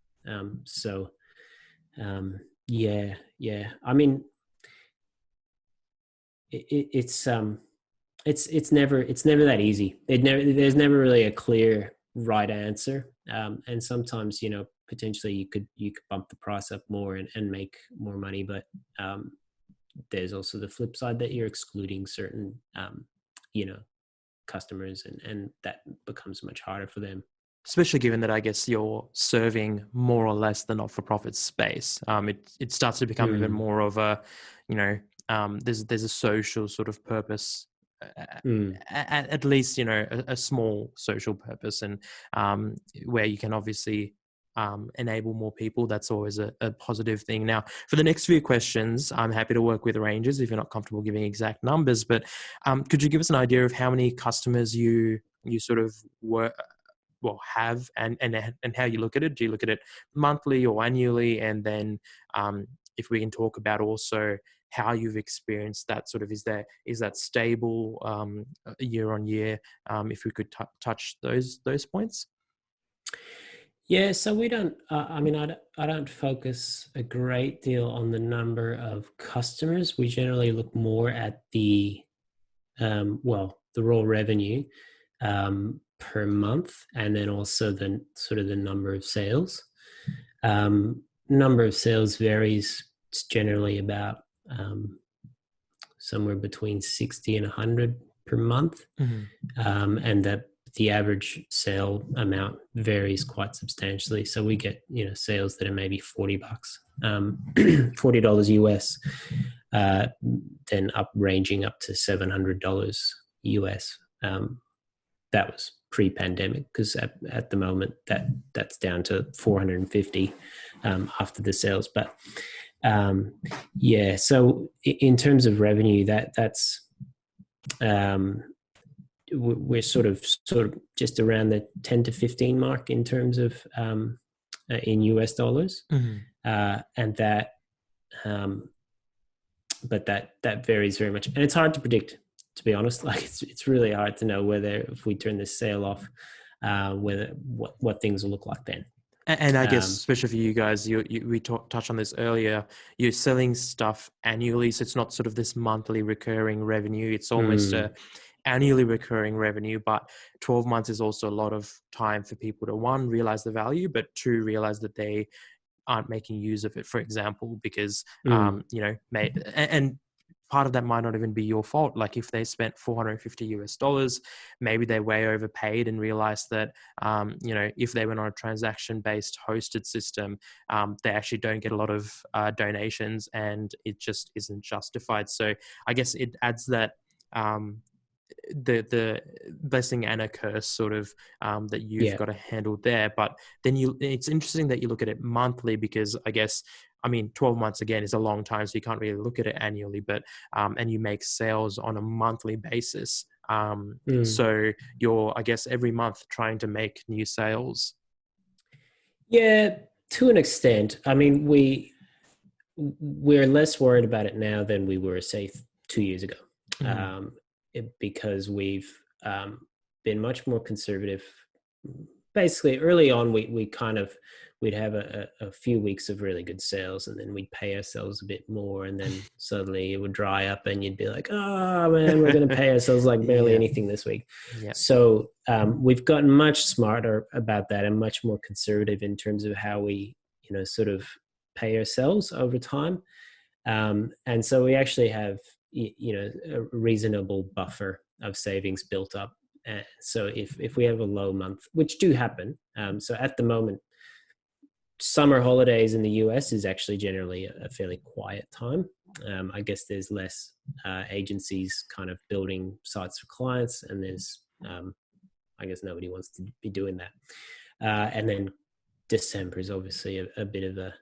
Yeah. I mean, it's never that easy. There's never really a clear right answer. And sometimes, potentially you could bump the price up more and make more money, but there's also the flip side that you're excluding certain customers, and that becomes much harder for them. Especially given that I guess you're serving more or less the not-for-profit space. It starts to become even more of a, there's a social sort of purpose, at least, a small social purpose, and where you can obviously enable more people. That's always a positive thing. Now, for the next few questions, I'm happy to work with ranges if you're not comfortable giving exact numbers, but could you give us an idea of how many customers you sort of have and how you look at it? Do you look at it monthly or annually? And then if we can talk about also how you've experienced that sort of, is that stable year on year? If we could touch those points. Yeah, so we don't, I don't focus a great deal on the number of customers. We generally look more at the raw revenue per month, and then also the sort of the number of sales. Number of sales varies. It's generally about somewhere between 60 and 100 per month. And that the average sale amount varies quite substantially. So we get, sales that are maybe $40, $40 US, then ranging up to $700 US. That was pre-pandemic, because at the moment that's down to 450 after the sales. But so in terms of revenue, that's we're sort of just around the 10 to 15 mark in terms of in US dollars. And that but that varies very much, and it's hard to predict, to be honest. Like it's really hard to know whether, if we turn this sale off, what things will look like then. And I guess, especially for you guys, we touched on this earlier, you're selling stuff annually, so it's not sort of this monthly recurring revenue. It's almost a annually recurring revenue, but 12 months is also a lot of time for people to, one, realize the value, but two, realize that they aren't making use of it, for example, because, and part of that might not even be your fault. Like if they spent $450 US, maybe they way overpaid and realized that, if they went on a transaction-based hosted system, they actually don't get a lot of donations, and it just isn't justified. So I guess it adds that the blessing and a curse sort of that you've got to handle there. But then it's interesting that you look at it monthly, because I guess, 12 months again is a long time, so you can't really look at it annually, but and you make sales on a monthly basis. So you're, I guess, every month trying to make new sales. Yeah, to an extent. We're less worried about it now than we were, say, 2 years ago. Because we've been much more conservative. Basically, early on, we we'd have a few weeks of really good sales, and then we'd pay ourselves a bit more, and then suddenly it would dry up and you'd be like, oh man, we're going to pay ourselves like barely Yeah. anything this week. Yeah. So we've gotten much smarter about that and much more conservative in terms of how we, sort of pay ourselves over time. And so we actually have, a reasonable buffer of savings built up. So if we have a low month, which do happen, so at the moment, summer holidays in the US is actually generally a fairly quiet time. I guess there's less agencies kind of building sites for clients, and there's, I guess nobody wants to be doing that. And then December is obviously a bit of a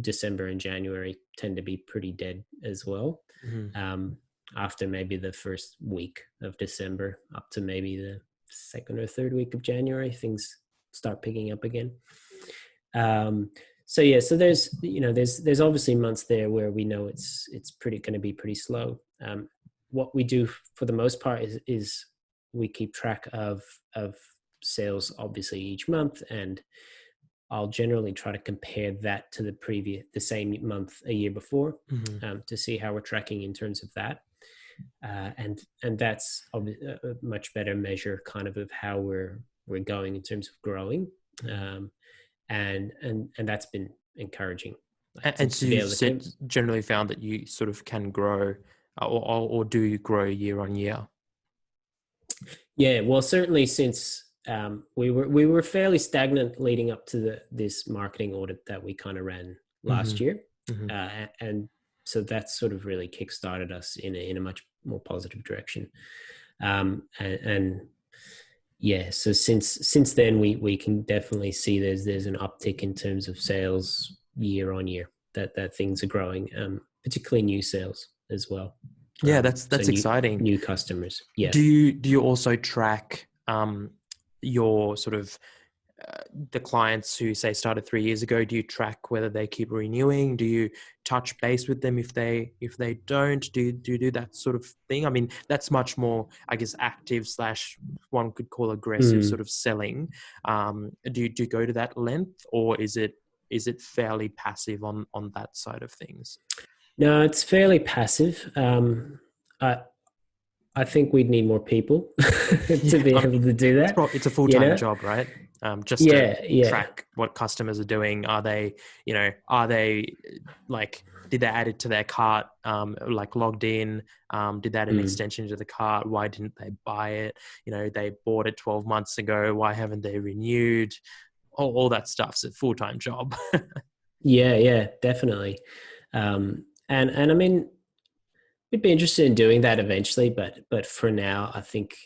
December and January tend to be pretty dead as well. Mm-hmm. After maybe the first week of December up to maybe the second or third week of January, things start picking up again. So there's there's obviously months there where we know it's going to be pretty slow. What we do for the most part is we keep track of sales obviously each month, and I'll generally try to compare that to the same month a year before, to see how we're tracking in terms of that. And that's a much better measure kind of how we're going in terms of growing. And that's been encouraging. And so you've generally found that you sort of can grow, or do you grow year on year? Yeah, well, certainly since we were fairly stagnant leading up to this marketing audit that we kind of ran last year, and so that sort of really kickstarted us in a much more positive direction. And yeah, so since then we can definitely see there's an uptick in terms of sales year on year, that things are growing, particularly new sales as well. Yeah, that's exciting. New customers. Yeah. Do you also track your sort of the clients who say started 3 years ago? Do you track whether they keep renewing? Do you touch base with them if they don't? Do you do that sort of thing? I mean, that's much more, I guess, active / one could call aggressive sort of selling. Do you go to that length, or is it fairly passive on that side of things? No, it's fairly passive. I think we'd need more people to be able to do that. It's a full-time job, right? Just to track what customers are doing. Are they like, did they add it to their cart, like logged in? Did they add an extension to the cart? Why didn't they buy it? They bought it 12 months ago. Why haven't they renewed? All that stuff's a full-time job. Yeah, definitely. And I mean, we'd be interested in doing that eventually, but for now, I think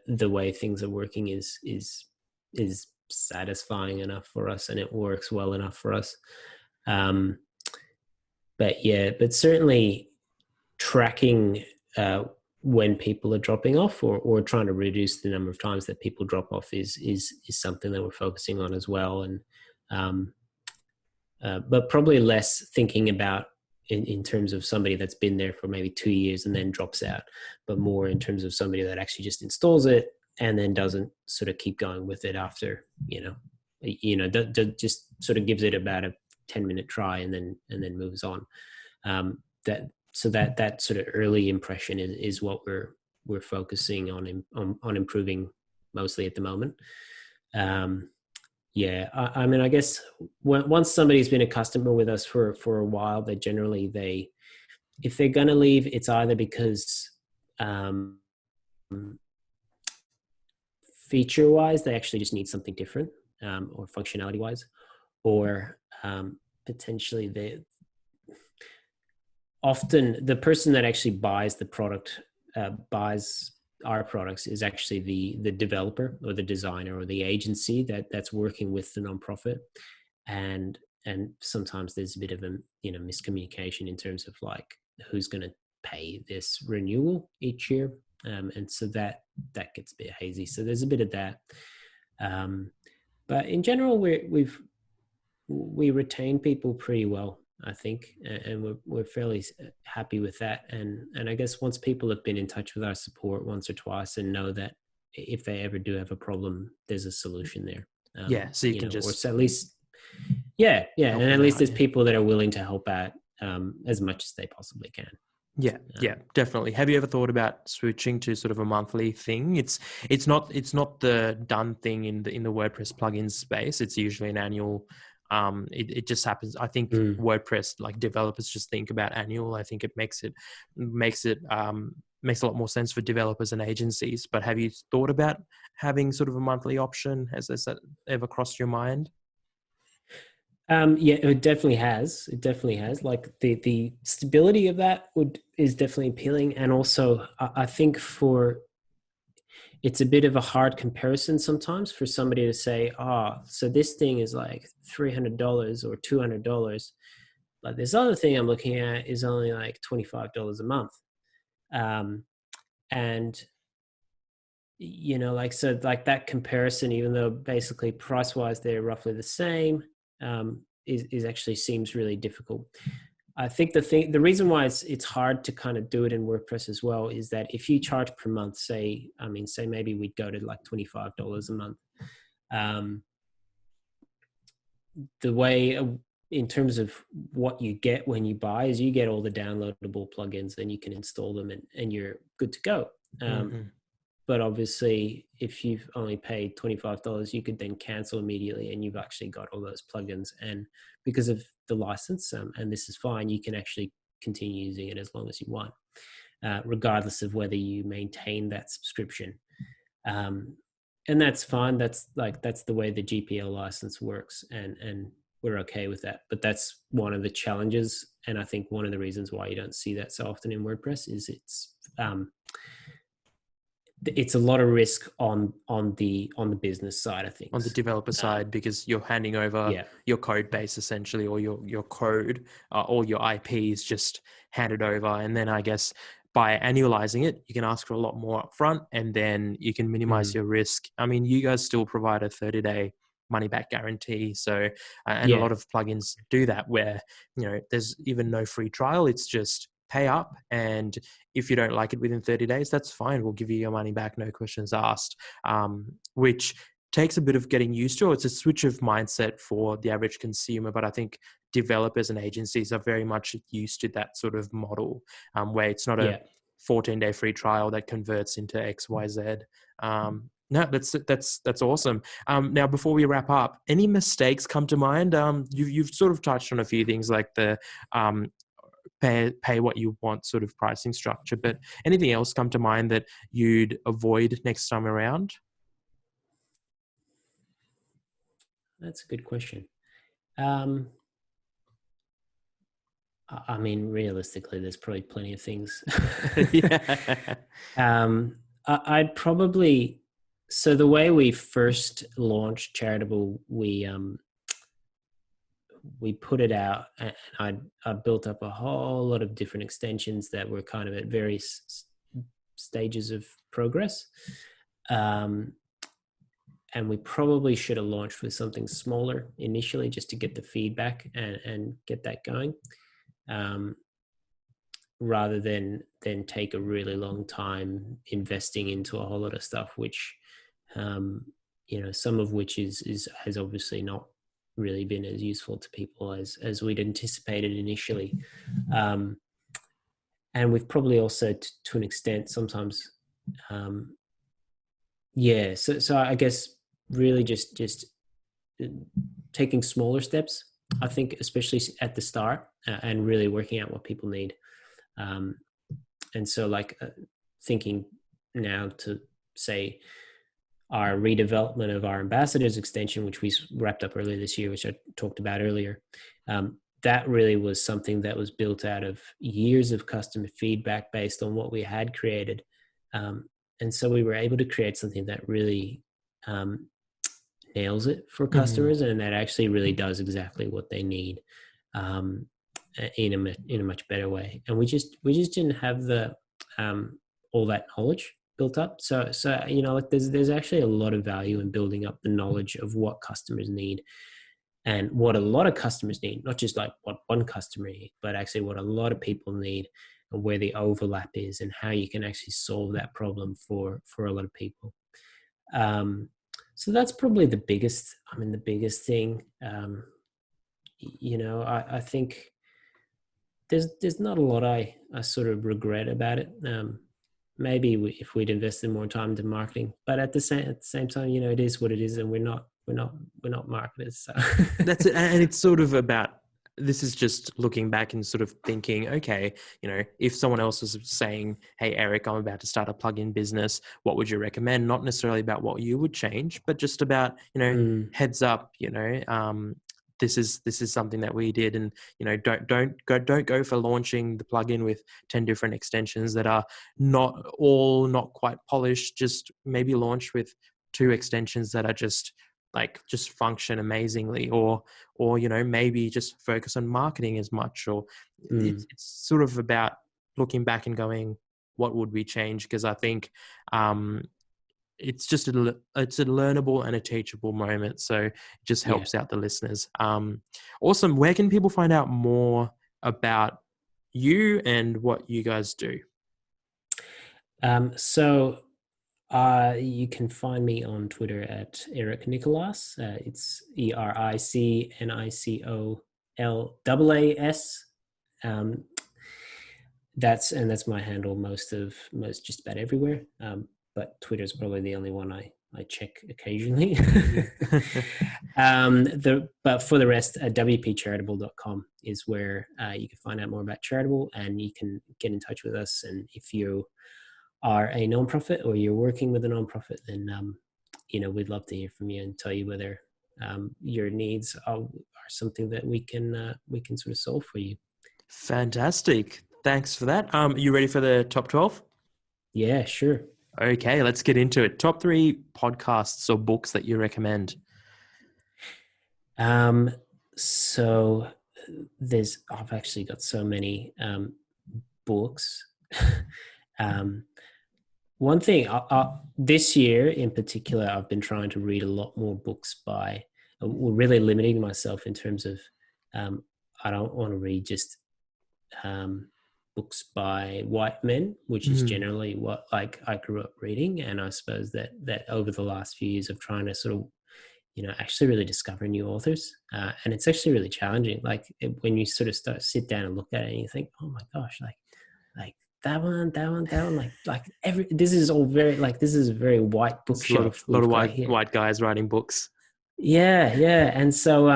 the way things are working is satisfying enough for us, and it works well enough for us. But certainly tracking when people are dropping off, or trying to reduce the number of times that people drop off is something that we're focusing on as well. And but probably less thinking about in terms of somebody that's been there for maybe 2 years and then drops out, but more in terms of somebody that actually just installs it and then doesn't sort of keep going with it after, just sort of gives it about a 10-minute try and then moves on. That sort of early impression is what we're focusing on improving mostly at the moment. Yeah, I mean, I guess once somebody's been a customer with us for a while, they generally, if they're going to leave, it's either because feature-wise, they actually just need something different, or functionality-wise, or potentially often the person that actually buys the product, buys our products, is actually the developer or the designer or the agency that's working with the nonprofit, and sometimes there's a bit of a miscommunication in terms of like who's going to pay this renewal each year, and so that gets a bit hazy. So there's a bit of that, but in general we retain people pretty well, I think, and we're fairly happy with that. And I guess once people have been in touch with our support once or twice and know that if they ever do have a problem, there's a solution there. So you can just, or at least Yeah, and help at them least out. there's Yeah. people that are willing to help out as much as they possibly can. Yeah, yeah, definitely. Have you ever thought about switching to sort of a monthly thing? It's not the done thing in the WordPress plugin space. It's usually an annual. It just happens. I think WordPress, like, developers just think about annual. I think it makes a lot more sense for developers and agencies. But have you thought about having sort of a monthly option? Has that ever crossed your mind? Yeah, it definitely has. It definitely has. Like the stability of that is definitely appealing, and also I think it's a bit of a hard comparison sometimes for somebody to say, "Oh, so this thing is like $300 or $200." Like this other thing I'm looking at is only like $25 a month, and like, so like that comparison, even though basically price wise they're roughly the same, is actually seems really difficult. I think the reason why it's hard to kind of do it in WordPress as well is that if you charge per month, say maybe we'd go to like $25 a month. The way in terms of what you get when you buy is you get all the downloadable plugins and you can install them and you're good to go. But obviously, if you've only paid $25, you could then cancel immediately and you've actually got all those plugins. And because of the license, and this is fine, you can actually continue using it as long as you want, regardless of whether you maintain that subscription. And that's fine. That's the way the GPL license works. And we're okay with that. But that's one of the challenges. And I think one of the reasons why you don't see that so often in WordPress is it's a lot of risk on the business side of things, on the developer side, because you're handing over your code base essentially, or your code, all your IP is just handed over. And then I guess by annualizing it, you can ask for a lot more upfront, and then you can minimize your risk. I mean, you guys still provide a 30-day money back guarantee. So, and a lot of plugins do that, where, there's even no free trial. It's just pay up, and if you don't like it within 30 days, that's fine. We'll give you your money back, no questions asked, which takes a bit of getting used to. It's a switch of mindset for the average consumer, but I think developers and agencies are very much used to that sort of model, where it's not a 14-day free trial that converts into XYZ. No, that's awesome. Now, before we wrap up, any mistakes come to mind? You've sort of touched on a few things, like the pay what you want sort of pricing structure, but anything else come to mind that you'd avoid next time around? That's a good question. I mean, realistically, there's probably plenty of things. I'd probably, so the way we first launched Charitable, we put it out, and I built up a whole lot of different extensions that were kind of at various stages of progress. And we probably should have launched with something smaller initially, just to get the feedback and get that going, rather than take a really long time investing into a whole lot of stuff, which, some of which has obviously not really been as useful to people as we'd anticipated initially. And we've probably also, to an extent, sometimes, so I guess really just taking smaller steps, I think, especially at the start, and really working out what people need. And so, like, thinking now to say our redevelopment of our ambassadors extension, which we wrapped up earlier this year, which I talked about earlier, that really was something that was built out of years of customer feedback based on what we had created. And so we were able to create something that really nails it for customers, and that actually really does exactly what they need, in a much better way. And we just didn't have the all that knowledge built up. So like, there's actually a lot of value in building up the knowledge of what customers need, and what a lot of customers need, not just like what one customer needs, but actually what a lot of people need, and where the overlap is, and how you can actually solve that problem for a lot of people. So that's probably the biggest thing. I think there's not a lot I sort of regret about it. Maybe if we'd invested more time into marketing, but at the same time, it is what it is, and we're not marketers. So That's it. And it's sort of about, this is just looking back and sort of thinking, okay, if someone else was saying, hey, Eric, I'm about to start a plugin business, what would you recommend? Not necessarily about what you would change, but just about, heads up, this is something that we did, and don't go for launching the plugin with 10 different extensions that are not quite polished. Just maybe launch with 2 extensions that are just function amazingly, or maybe just focus on marketing as much, or it's sort of about looking back and going, what would we change? Because I think it's just it's a learnable and a teachable moment, so it just helps out the listeners. Awesome. Where can people find out more about you and what you guys do? So you can find me on Twitter at Eric Nicolas. It's ERICNICOLAAS. That's my handle most just about everywhere. But Twitter is probably the only one I check occasionally. But for the rest, wpcharitable.com is where you can find out more about Charitable, and you can get in touch with us. And if you are a nonprofit or you're working with a nonprofit, then we'd love to hear from you and tell you whether your needs are something that we can sort of solve for you. Fantastic. Thanks for that. You ready for the top 12? Yeah, sure. Okay, let's get into it. Top 3 podcasts or books that you recommend. So I've actually got so many books. One thing, this year in particular, I've been trying to read a lot more books really limiting myself in terms of, I don't want to read just books by white men, which is generally what I grew up reading. And I suppose that over the last few years of trying to sort of, actually really discover new authors. And it's actually really challenging. When you sort of sit down and look at it and you think, oh my gosh, like that one, this is all very, this is a very white bookshelf. A lot of white guys writing books. Yeah. And so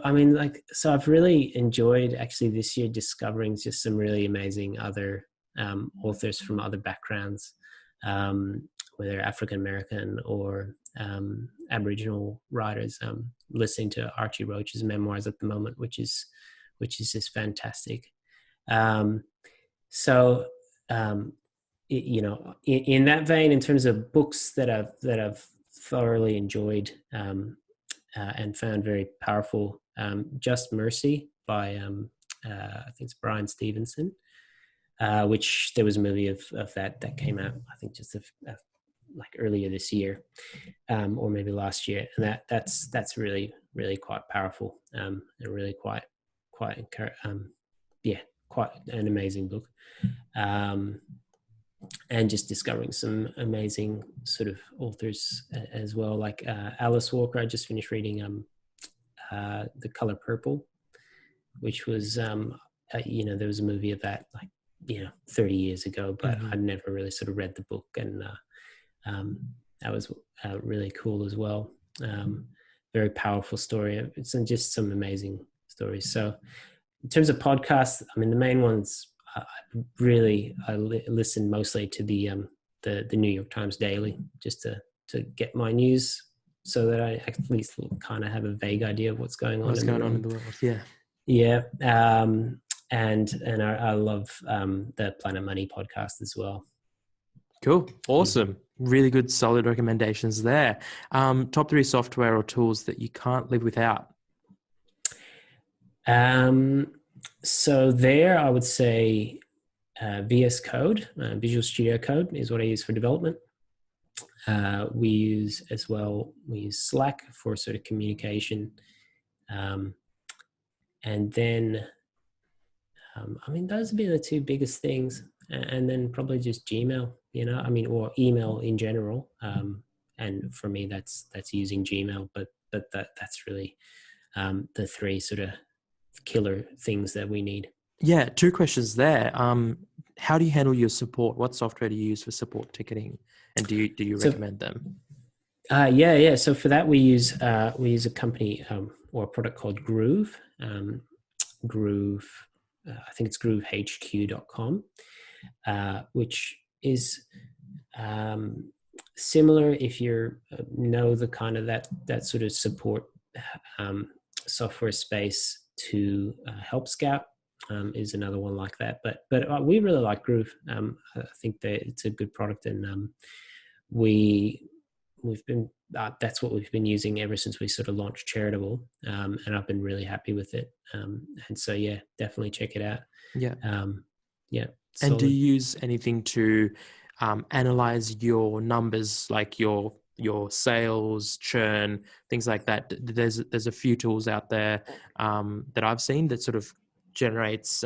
I've really enjoyed actually this year discovering just some really amazing other authors from other backgrounds, whether African American or Aboriginal writers. Listening to Archie Roach's memoirs at the moment, which is just fantastic. In that vein, in terms of books that I've thoroughly enjoyed and found very powerful, Just Mercy by I think it's Brian Stevenson, which there was a movie of that came out, I think just earlier this year, or maybe last year, and that's really, really quite powerful, and really quite an amazing book. And just discovering some amazing sort of authors as well, like Alice Walker. I just finished reading The Color Purple, which was there was a movie of that 30 years ago, but I'd never really sort of read the book, and that was really cool as well. Very powerful story. It's just some amazing stories. So in terms of podcasts, I mean, the main ones, I listen mostly to the New York Times Daily, just to get my news, so that I at least kind of have a vague idea of what's going on in the world. Yeah. And I love the Planet Money podcast as well. Cool. Awesome. Really good, solid recommendations there. Top 3 software or tools that you can't live without. So there, I would say VS Code, Visual Studio Code, is what I use for development. We use Slack for sort of communication. And then, those would be the 2 biggest things. And then probably just Gmail, or email in general. And for me, that's using Gmail, but that's really the three sort of killer things that we need. Yeah, two questions there. How do you handle your support? What software do you use for support ticketing, and do you So recommend them? yeah. So for that, we use a company or a product called Groove. Groove, I think it's groovehq.com, which is similar if you know the kind of that sort of support software space to Help Scout. Is another one like that, but we really like Groove. I think that it's a good product, and we've been that's what we've been using ever since we sort of launched Charitable, and I've been really happy with it. And so yeah, definitely check it out. Yeah. Yeah. And do Solid. you use anything to analyze your numbers, like your sales, churn, things like that? There's a few tools out there that I've seen that sort of generates,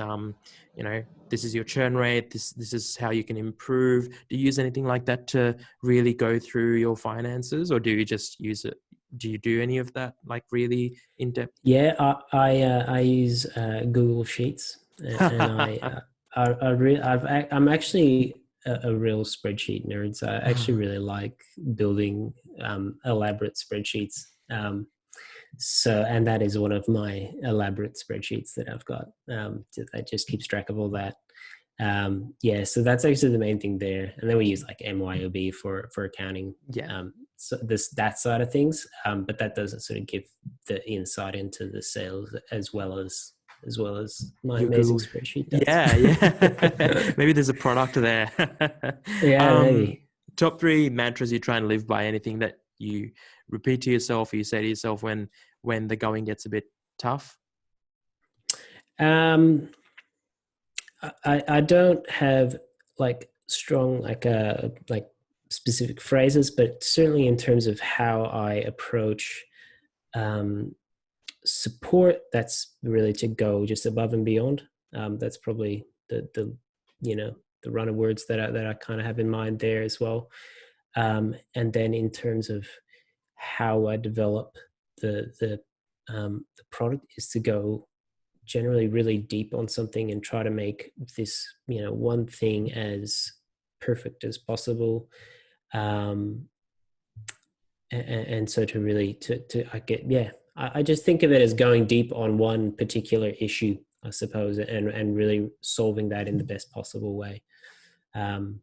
this is your churn rate. This is how you can improve. Do you use anything like that to really go through your finances, or do you just use it? Do you do any of that, like really in depth? Yeah, I use Google Sheets, and I'm actually a real spreadsheet nerd. So I actually really like building elaborate spreadsheets. And that is one of my elaborate spreadsheets that I've got that just keeps track of all that. Yeah, so that's actually the main thing there. And then we use like MYOB for accounting. Yeah. So that side of things, but that doesn't sort of give the insight into the sales as well as my Your amazing Google. spreadsheet does. Yeah. Maybe there's a product there. Yeah, maybe. Top 3 mantras you try and live by, anything that you repeat to yourself or you say to yourself when the going gets a bit tough? I don't have like strong like specific phrases, but certainly in terms of how I approach support, that's really to go just above and beyond. That's probably the run of words that I kind of have in mind there as well. And then in terms of how I develop the product is to go generally really deep on something and try to make this one thing as perfect as possible, and so to really I just think of it as going deep on one particular issue, I suppose, and really solving that in the best possible way. And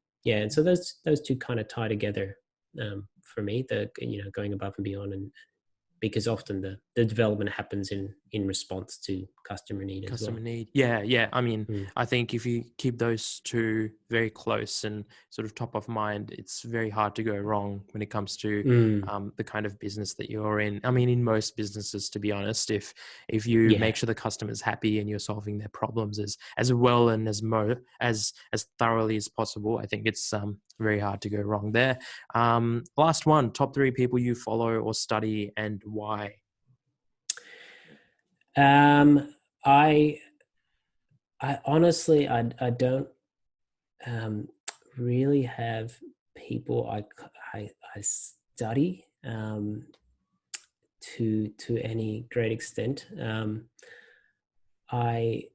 so those two kind of tie together for me, going above and beyond, and because often the development happens in response to customer need as well. Yeah. I mean, I think if you keep those two very close and sort of top of mind, it's very hard to go wrong when it comes to the kind of business that you're in. I mean, in most businesses, to be honest, if you make sure the customer's happy and you're solving their problems as well and as thoroughly as possible, I think it's very hard to go wrong there. Last one, top 3 people you follow or study and why? I honestly, I don't really have people I study to any great extent. I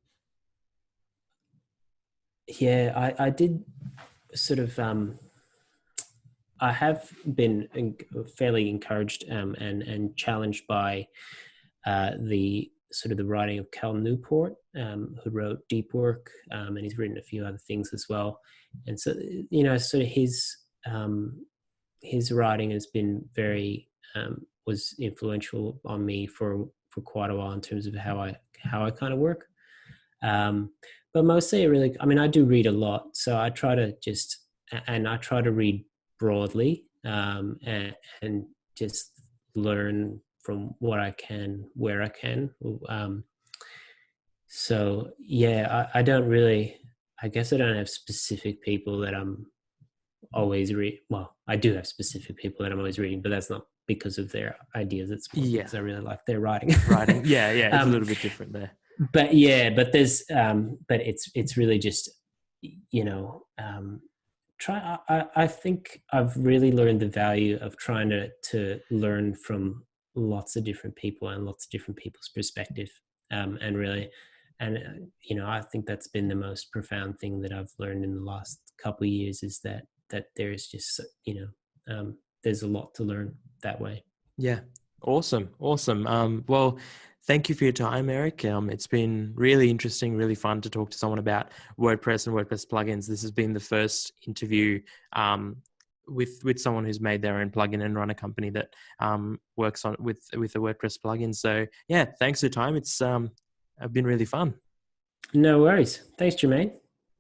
did sort of I have been fairly encouraged and challenged by the sort of the writing of Cal Newport, who wrote Deep Work, and he's written a few other things as well. And so, sort of his writing has been very was influential on me for quite a while in terms of how I kind of work. But mostly, I do read a lot, so I try to read broadly and just learn from what I can, where I can. So yeah, I don't really, I guess I don't have specific people that I'm always well, I do have specific people that I'm always reading, but that's not because of their ideas. It's because I really like their writing. Yeah. It's a little bit different there. But there's, but it's really just, I think I've really learned the value of trying to learn from lots of different people and lots of different people's perspective. And really, I think that's been the most profound thing that I've learned in the last couple of years, is that there is just, there's a lot to learn that way. Yeah. Awesome. Well, thank you for your time, Eric. It's been really interesting, really fun to talk to someone about WordPress and WordPress plugins. This has been the first interview with someone who's made their own plugin and run a company that works on with a WordPress plugin. So yeah, thanks for your time. It's been really fun. No worries. Thanks, Germaine.